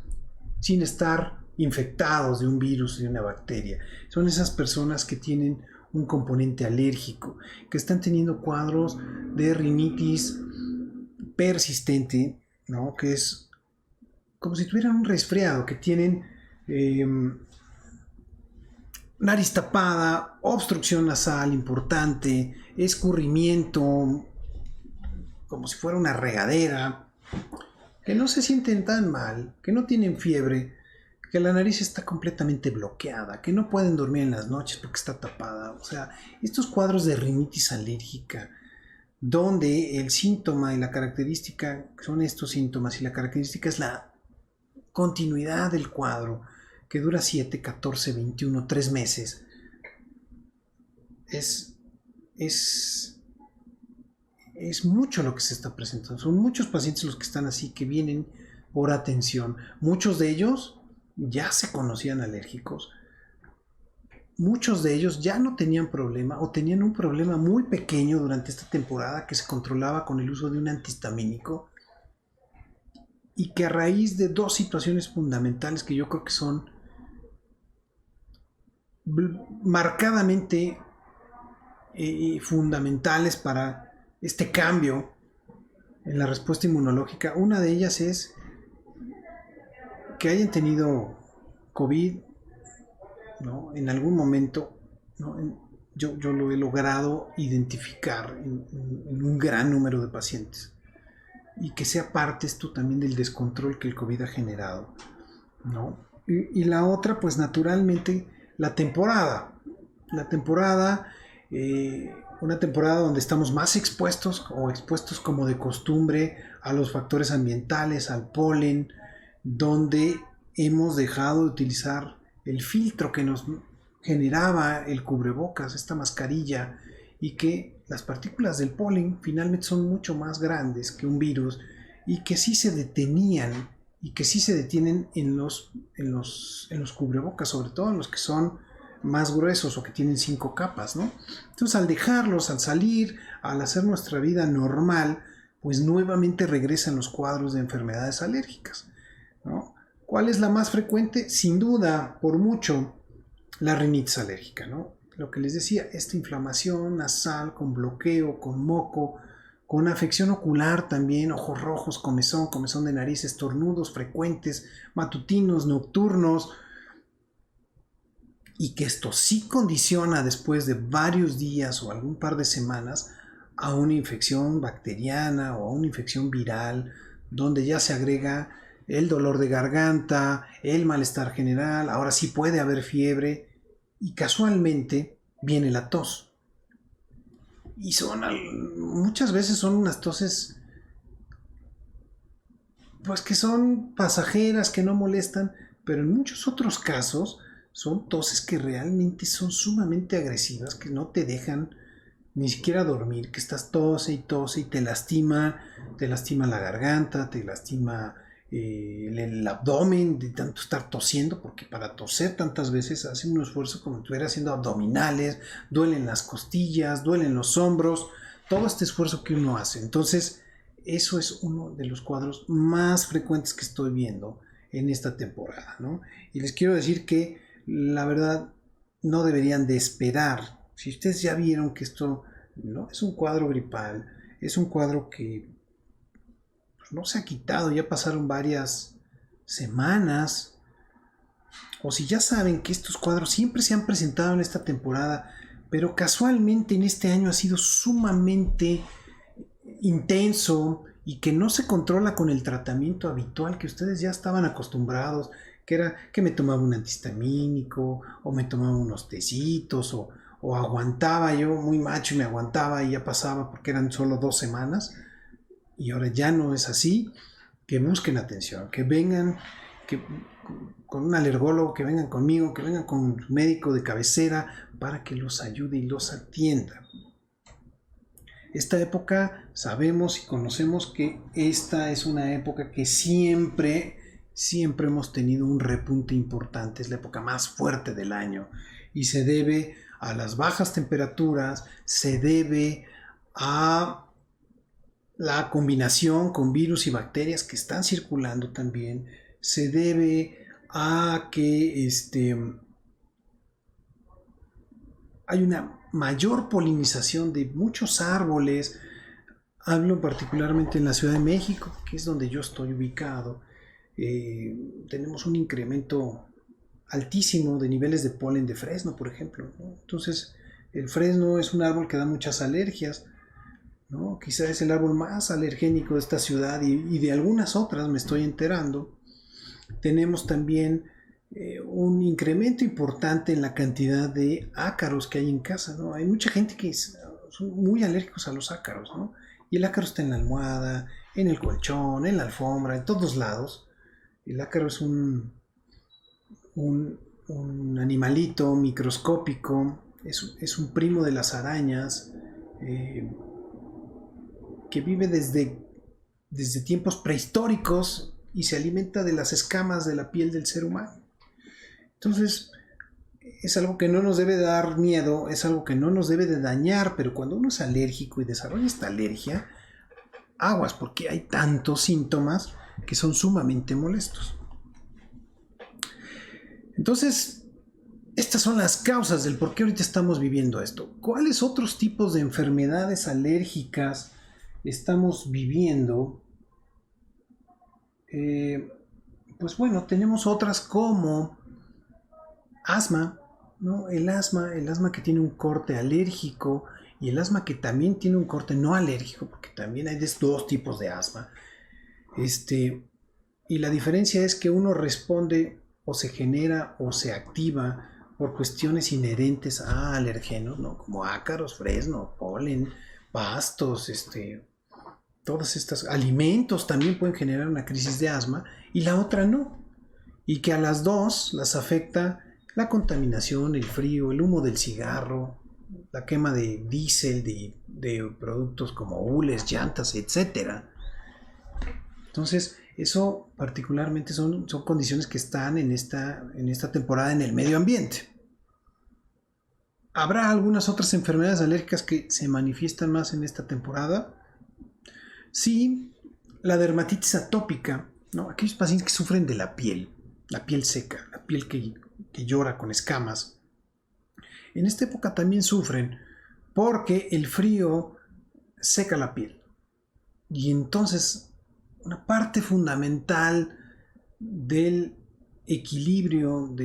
sin estar infectados de un virus, de una bacteria. Son esas personas que tienen un componente alérgico, que están teniendo cuadros de rinitis persistente, ¿no? Que es como si tuvieran un resfriado, que tienen nariz tapada, obstrucción nasal importante, escurrimiento, como si fuera una regadera, que no se sienten tan mal, que no tienen fiebre, que la nariz está completamente bloqueada, que no pueden dormir en las noches porque está tapada. O sea, estos cuadros de rinitis alérgica, donde el síntoma y la característica son estos síntomas, y la característica es la continuidad del cuadro, que dura 7, 14, 21, 3 meses. Es mucho lo que se está presentando. Son muchos pacientes los que están así, que vienen por atención. Muchos de ellos ya se conocían alérgicos. Muchos de ellos ya no tenían problema o tenían un problema muy pequeño durante esta temporada que se controlaba con el uso de un antihistamínico y que a raíz de dos situaciones fundamentales que yo creo que son marcadamente fundamentales para este cambio en la respuesta inmunológica. Una de ellas es que hayan tenido COVID, ¿no? En algún momento, ¿no? Yo lo he logrado identificar en un gran número de pacientes, y que sea parte esto también del descontrol que el COVID ha generado, ¿no? Y la otra, pues naturalmente, la temporada, una temporada donde estamos más expuestos como de costumbre a los factores ambientales, al polen, donde hemos dejado de utilizar el filtro que nos generaba el cubrebocas, esta mascarilla, y que las partículas del polen finalmente son mucho más grandes que un virus y que sí se detenían y que sí se detienen en los cubrebocas, sobre todo en los que son más gruesos o que tienen 5 capas, ¿no? Entonces, al dejarlos, al salir, al hacer nuestra vida normal, pues nuevamente regresan los cuadros de enfermedades alérgicas, ¿no? ¿Cuál es la más frecuente? Sin duda, por mucho, la rinitis alérgica, ¿no? Lo que les decía, esta inflamación nasal con bloqueo, con moco, con afección ocular también, ojos rojos, comezón de nariz, estornudos frecuentes, matutinos, nocturnos, y que esto sí condiciona después de varios días o algún par de semanas a una infección bacteriana o a una infección viral, donde ya se agrega el dolor de garganta, el malestar general, ahora sí puede haber fiebre y casualmente viene la tos. Y muchas veces son unas toses pues que son pasajeras, que no molestan, pero en muchos otros casos son toses que realmente son sumamente agresivas, que no te dejan ni siquiera dormir, que estás tose y te lastima la garganta, te lastima el abdomen de tanto estar tosiendo, porque para toser tantas veces hacen un esfuerzo como si estuviera haciendo abdominales, duelen las costillas, duelen los hombros, todo este esfuerzo que uno hace. Entonces, eso es uno de los cuadros más frecuentes que estoy viendo en esta temporada, ¿no? Y les quiero decir que la verdad no deberían de esperar. Si ustedes ya vieron que esto no es un cuadro gripal, es un cuadro que pues, no se ha quitado, ya pasaron varias semanas, o si ya saben que estos cuadros siempre se han presentado en esta temporada, pero casualmente en este año ha sido sumamente intenso y que no se controla con el tratamiento habitual que ustedes ya estaban acostumbrados, que era que me tomaba un antihistamínico o me tomaba unos tecitos o aguantaba yo muy macho y me aguantaba y ya pasaba porque eran solo 2 semanas, y ahora ya no es así. Que busquen atención, que vengan con un alergólogo, que vengan conmigo, que vengan con un médico de cabecera para que los ayude y los atienda. Esta época sabemos y conocemos que esta es una época que siempre hemos tenido un repunte importante, es la época más fuerte del año y se debe a las bajas temperaturas, se debe a la combinación con virus y bacterias que están circulando también, se debe a que hay una mayor polinización de muchos árboles. Hablo particularmente en la Ciudad de México, que es donde yo estoy ubicado. Tenemos un incremento altísimo de niveles de polen de fresno, por ejemplo, ¿no? Entonces, el fresno es un árbol que da muchas alergias, ¿no? Quizá es el árbol más alergénico de esta ciudad y de algunas otras me estoy enterando. Tenemos también un incremento importante en la cantidad de ácaros que hay en casa, ¿no? Hay mucha gente que son muy alérgicos a los ácaros, ¿no? Y el ácaro está en la almohada, en el colchón, en la alfombra, en todos lados. El ácaro es un animalito microscópico, es un primo de las arañas, que vive desde tiempos prehistóricos, y se alimenta de las escamas de la piel del ser humano. Entonces, es algo que no nos debe dar miedo, es algo que no nos debe de dañar, pero cuando uno es alérgico y desarrolla esta alergia, aguas, porque hay tantos síntomas que son sumamente molestos. Entonces, estas son las causas del por qué ahorita estamos viviendo esto. ¿Cuáles otros tipos de enfermedades alérgicas estamos viviendo? Pues bueno, tenemos otras como asma, ¿no? El asma que tiene un corte alérgico y el asma que también tiene un corte no alérgico, porque también hay dos tipos de asma. Y la diferencia es que uno responde o se genera o se activa por cuestiones inherentes a alergenos, ¿no? Como ácaros, fresno, polen, pastos, todos estos alimentos también pueden generar una crisis de asma, y la otra no. Y que a las dos las afecta la contaminación, el frío, el humo del cigarro, la quema de diésel, de productos como hules, llantas, etc. Entonces, eso particularmente son condiciones que están en esta temporada en el medio ambiente. ¿Habrá algunas otras enfermedades alérgicas que se manifiestan más en esta temporada? Sí, la dermatitis atópica, ¿no? Aquellos pacientes que sufren de la piel seca, la piel que llora con escamas. En esta época también sufren porque el frío seca la piel. Y entonces una parte fundamental del equilibrio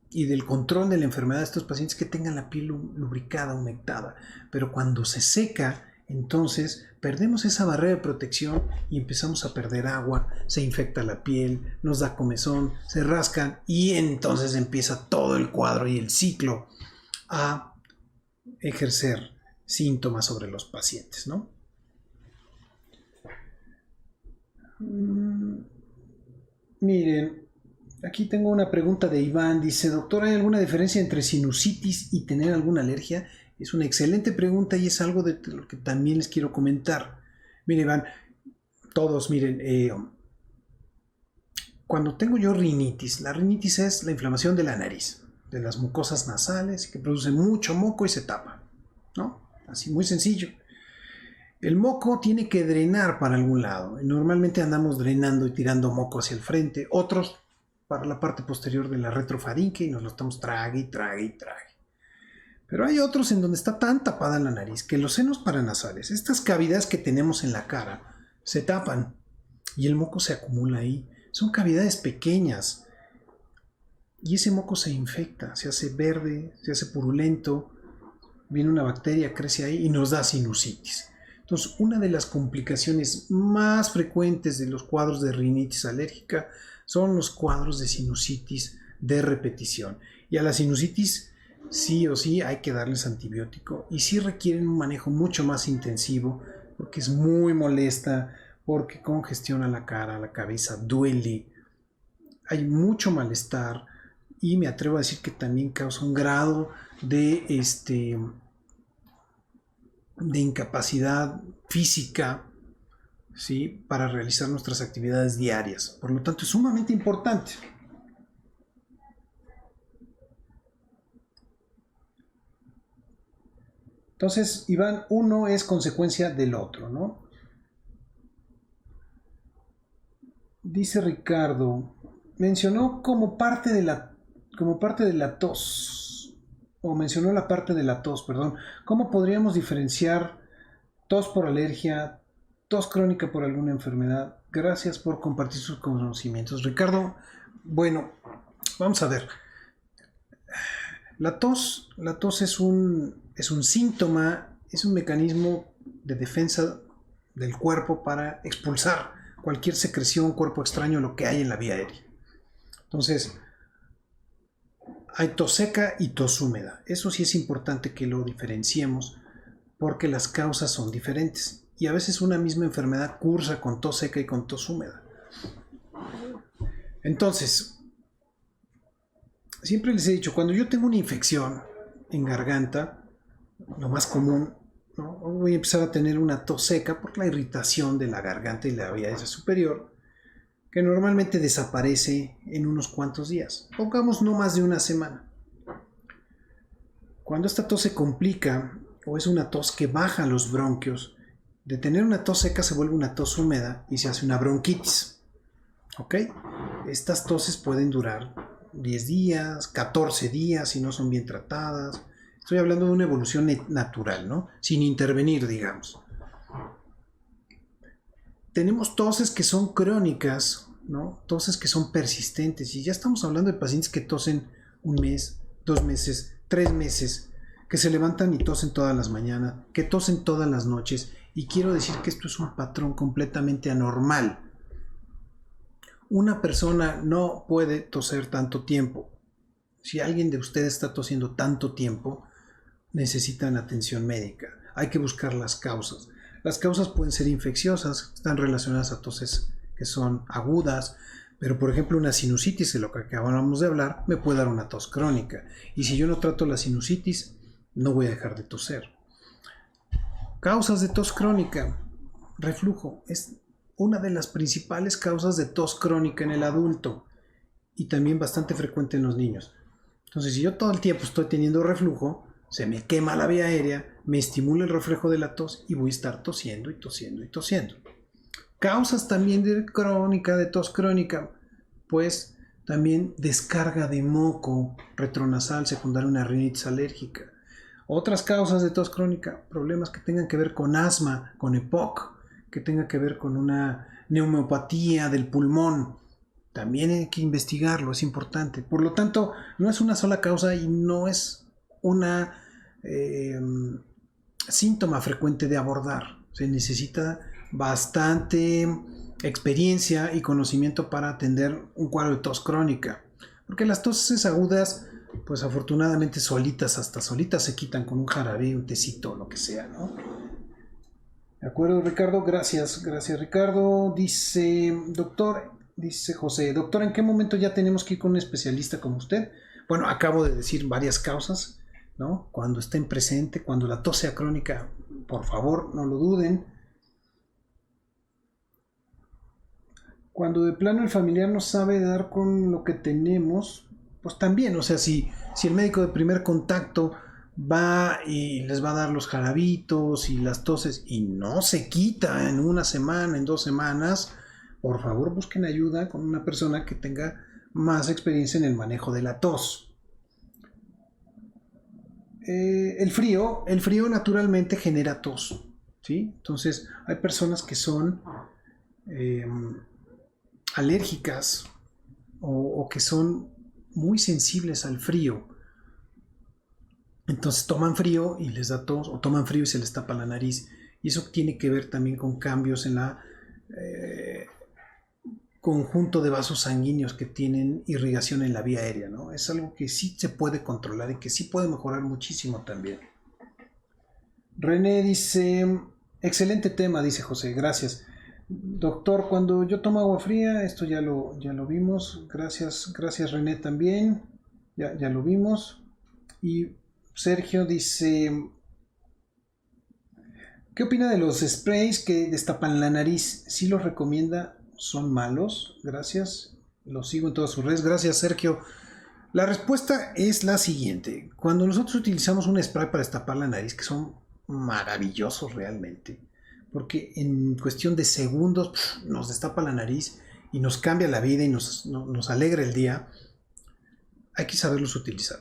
y del control de la enfermedad de estos pacientes es que tengan la piel lubricada, humectada. Pero cuando se seca, entonces perdemos esa barrera de protección y empezamos a perder agua, se infecta la piel, nos da comezón, se rascan y entonces empieza todo el cuadro y el ciclo a ejercer síntomas sobre los pacientes, ¿no? Miren, aquí tengo una pregunta de Iván. Dice: doctor, ¿hay alguna diferencia entre sinusitis y tener alguna alergia? Es una excelente pregunta y es algo de lo que también les quiero comentar. Miren, Iván, todos, miren, cuando tengo yo rinitis, la rinitis es la inflamación de la nariz, de las mucosas nasales, que produce mucho moco y se tapa, ¿no? Así, muy sencillo. El moco tiene que drenar para algún lado. Normalmente andamos drenando y tirando moco hacia el frente. Otros para la parte posterior de la retrofaringe y nos lo estamos trague y trague y trague. Pero hay otros en donde está tan tapada la nariz que los senos paranasales, estas cavidades que tenemos en la cara, se tapan y el moco se acumula ahí. Son cavidades pequeñas y ese moco se infecta, se hace verde, se hace purulento, viene una bacteria, crece ahí y nos da sinusitis. Entonces, una de las complicaciones más frecuentes de los cuadros de rinitis alérgica son los cuadros de sinusitis de repetición. Y a la sinusitis sí o sí hay que darles antibiótico y sí requieren un manejo mucho más intensivo porque es muy molesta, porque congestiona la cara, la cabeza, duele, hay mucho malestar y me atrevo a decir que también causa un grado de incapacidad física, ¿sí?, para realizar nuestras actividades diarias. Por lo tanto, es sumamente importante. Entonces, Iván, uno es consecuencia del otro, ¿no? Dice Ricardo, mencionó como parte de la tos, o mencionó la parte de la tos, perdón. ¿Cómo podríamos diferenciar tos por alergia, tos crónica por alguna enfermedad? Gracias por compartir sus conocimientos. Ricardo, bueno, vamos a ver. La tos es un síntoma, es un mecanismo de defensa del cuerpo para expulsar cualquier secreción, cuerpo extraño, lo que hay en la vía aérea. Entonces, hay tos seca y tos húmeda. Eso sí es importante que lo diferenciemos porque las causas son diferentes. Y a veces una misma enfermedad cursa con tos seca y con tos húmeda. Entonces, siempre les he dicho, cuando yo tengo una infección en garganta, lo más común, ¿no?, voy a empezar a tener una tos seca por la irritación de la garganta y la vía aérea superior, que normalmente desaparece en unos cuantos días. Pongamos no más de una semana. Cuando esta tos se complica o es una tos que baja los bronquios, de tener una tos seca se vuelve una tos húmeda y se hace una bronquitis. ¿Ok? Estas toses pueden durar 10 días, 14 días si no son bien tratadas. Estoy hablando de una evolución natural, ¿no? Sin intervenir, digamos. Tenemos toses que son crónicas, ¿no? Toses que son persistentes. Y ya estamos hablando de pacientes que tosen un mes, 2 meses, 3 meses, que se levantan y tosen todas las mañanas, que tosen todas las noches. Y quiero decir que esto es un patrón completamente anormal. Una persona no puede toser tanto tiempo. Si alguien de ustedes está tosiendo tanto tiempo, necesitan atención médica. Hay que buscar las causas. Las causas pueden ser infecciosas, están relacionadas a toses que son agudas, pero por ejemplo una sinusitis, de lo que acabamos de hablar, me puede dar una tos crónica. Y si yo no trato la sinusitis, no voy a dejar de toser. Causas de tos crónica. Reflujo es una de las principales causas de tos crónica en el adulto y también bastante frecuente en los niños. Entonces, si yo todo el tiempo estoy teniendo reflujo, se me quema la vía aérea, me estimula el reflejo de la tos y voy a estar tosiendo y tosiendo y tosiendo. Causas también de tos crónica, pues también descarga de moco retronasal secundaria a una rinitis alérgica. Otras causas de tos crónica, problemas que tengan que ver con asma, con EPOC, que tenga que ver con una neumonopatía del pulmón. También hay que investigarlo, es importante. Por lo tanto, no es una sola causa y no es una síntoma frecuente de abordar. Se necesita bastante experiencia y conocimiento para atender un cuadro de tos crónica. Porque las toses agudas, pues afortunadamente hasta solitas se quitan con un jarabe, un tecito, lo que sea, ¿no? De acuerdo, Ricardo, gracias Ricardo. Dice José, doctor, ¿en qué momento ya tenemos que ir con un especialista como usted? Bueno, acabo de decir varias causas, ¿no? Cuando estén presente, cuando la tos sea crónica, por favor, no lo duden. Cuando de plano el familiar no sabe dar con lo que tenemos, pues también, o sea, si el médico de primer contacto va y les va a dar los jarabitos y las toses y no se quita en una semana, en 2 semanas, por favor busquen ayuda con una persona que tenga más experiencia en el manejo de la tos. El frío naturalmente genera tos, ¿sí? Entonces hay personas que son alérgicas o que son muy sensibles al frío. Entonces toman frío y les da tos, o toman frío y se les tapa la nariz. Y eso tiene que ver también con cambios en la conjunto de vasos sanguíneos que tienen irrigación en la vía aérea, ¿no? Es algo que sí se puede controlar y que sí puede mejorar muchísimo también. René dice, excelente tema, dice José, gracias. Doctor, cuando yo tomo agua fría, esto ya lo vimos. Gracias René también. Ya lo vimos. Y Sergio dice, ¿qué opina de los sprays que destapan la nariz? ¿Sí los recomienda? ¿Son malos? Gracias. Los sigo en todas sus redes. Gracias, Sergio. La respuesta es la siguiente. Cuando nosotros utilizamos un spray para destapar la nariz, que son maravillosos realmente, porque en cuestión de segundos nos destapa la nariz y nos cambia la vida y nos alegra el día, hay que saberlos utilizar.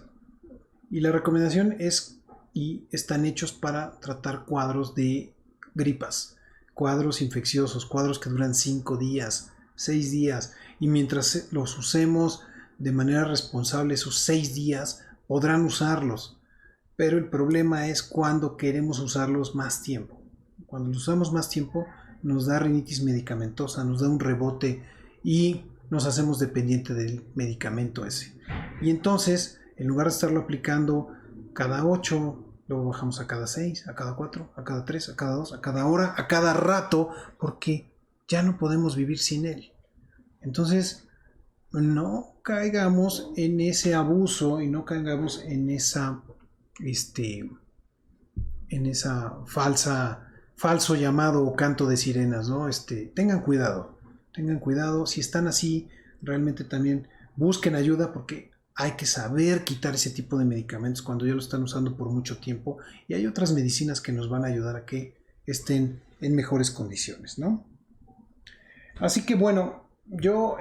Y la recomendación es, y están hechos para tratar cuadros de gripas, cuadros infecciosos, cuadros que duran 5 días, 6 días, y mientras los usemos de manera responsable esos 6 días, podrán usarlos. Pero el problema es cuando queremos usarlos más tiempo. Cuando los usamos más tiempo, nos da rinitis medicamentosa, nos da un rebote y nos hacemos dependiente del medicamento ese. Y entonces, en lugar de estarlo aplicando cada 8, luego bajamos a cada 6, a cada 4, a cada 3, a cada 2, a cada hora, a cada rato, porque ya no podemos vivir sin él. Entonces, no caigamos en ese abuso y no caigamos en esa falso llamado canto de sirenas, ¿no? Tengan cuidado tengan cuidado. Si están así, realmente también busquen ayuda, porque hay que saber quitar ese tipo de medicamentos cuando ya lo están usando por mucho tiempo, y hay otras medicinas que nos van a ayudar a que estén en mejores condiciones, ¿no? Así que bueno, yo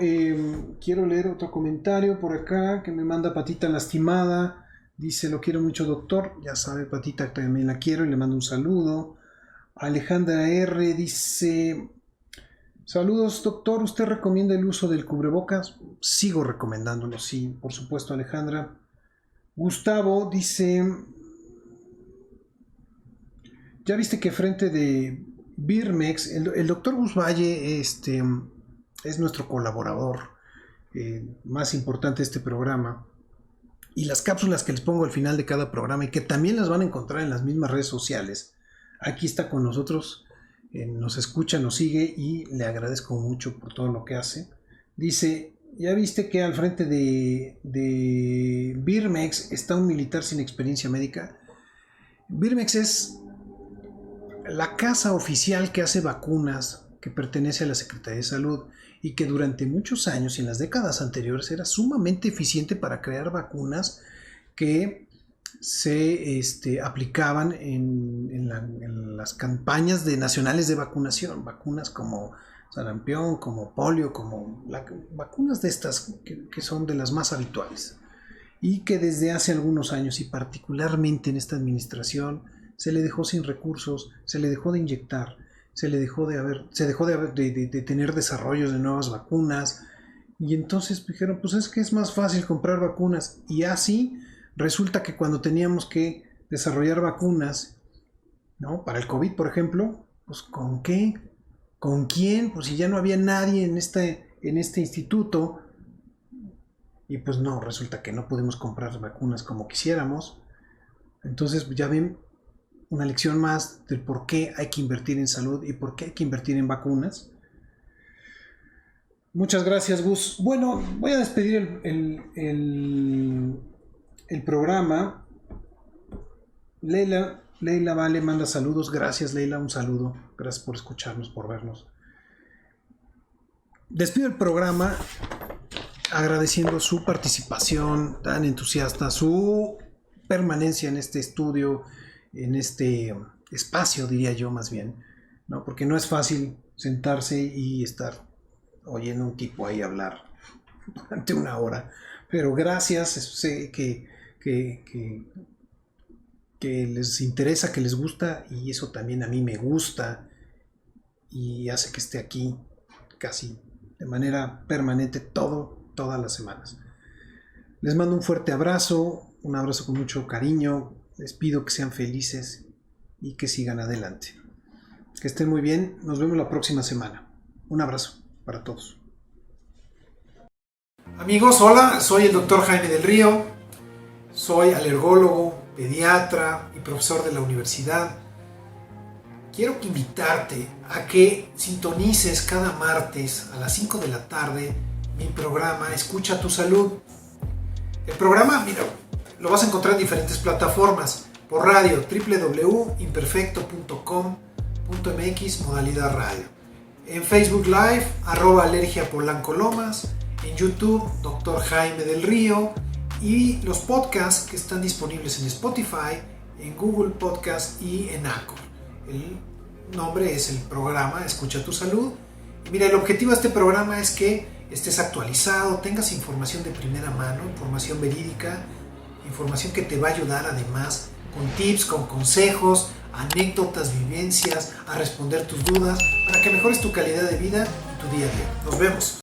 quiero leer otro comentario por acá que me manda Patita Lastimada. Dice: lo quiero mucho, doctor. Ya sabe, Patita, también la quiero y le mando un saludo. Alejandra R. dice: saludos, doctor. ¿Usted recomienda el uso del cubrebocas? Sigo recomendándolo, sí, por supuesto, Alejandra. Gustavo dice: ya viste que frente de Birmex, el doctor Gus Valle es nuestro colaborador más importante de este programa. Y las cápsulas que les pongo al final de cada programa, y que también las van a encontrar en las mismas redes sociales, aquí está con nosotros, nos escucha, nos sigue, y le agradezco mucho por todo lo que hace. Dice: ya viste que al frente de Birmex está un militar sin experiencia médica. Birmex es la casa oficial que hace vacunas, que pertenece a la Secretaría de Salud, y que durante muchos años y en las décadas anteriores era sumamente eficiente para crear vacunas que se aplicaban en las campañas nacionales de vacunación, vacunas como sarampión, como polio, como vacunas de estas que son de las más habituales, y que desde hace algunos años, y particularmente en esta administración, se le dejó sin recursos, se le dejó de inyectar, se dejó de tener desarrollos de nuevas vacunas, y entonces dijeron: pues es que es más fácil comprar vacunas. Y así resulta que cuando teníamos que desarrollar vacunas, ¿no?, para el COVID, por ejemplo, pues ¿con qué? ¿Con quién? Pues si ya no había nadie en este instituto, y pues no, resulta que no pudimos comprar vacunas como quisiéramos. Entonces ya ven, una lección más del por qué hay que invertir en salud y por qué hay que invertir en vacunas. Muchas gracias, Gus. Bueno, voy a despedir el programa. Leila Vale manda saludos. Gracias, Leila, un saludo. Gracias por escucharnos, por vernos. Despido el programa agradeciendo su participación tan entusiasta, su permanencia en este estudio, en este espacio, diría yo más bien, ¿no? Porque no es fácil sentarse y estar oyendo a un tipo ahí hablar durante una hora, pero gracias, sé que les interesa, que les gusta, y eso también a mí me gusta y hace que esté aquí casi de manera permanente todas las semanas. Les mando un fuerte abrazo, un abrazo con mucho cariño. Les pido que sean felices y que sigan adelante. Que estén muy bien. Nos vemos la próxima semana. Un abrazo para todos. Amigos, hola. Soy el doctor Jaime del Río. Soy alergólogo, pediatra y profesor de la universidad. Quiero invitarte a que sintonices cada martes a las 5 de la tarde mi programa Escucha tu Salud. El programa, mira, lo vas a encontrar en diferentes plataformas: por radio, www.imperfecto.com.mx, modalidad radio; en Facebook Live, @alergiapolancolomas; en YouTube, Dr. Jaime del Río; y los podcasts que están disponibles en Spotify, en Google Podcast y en Anchor. El nombre es el programa Escucha tu Salud. Y mira, el objetivo de este programa es que estés actualizado, tengas información de primera mano, información verídica, información que te va a ayudar además con tips, con consejos, anécdotas, vivencias, a responder tus dudas, para que mejores tu calidad de vida y tu día a día. Nos vemos.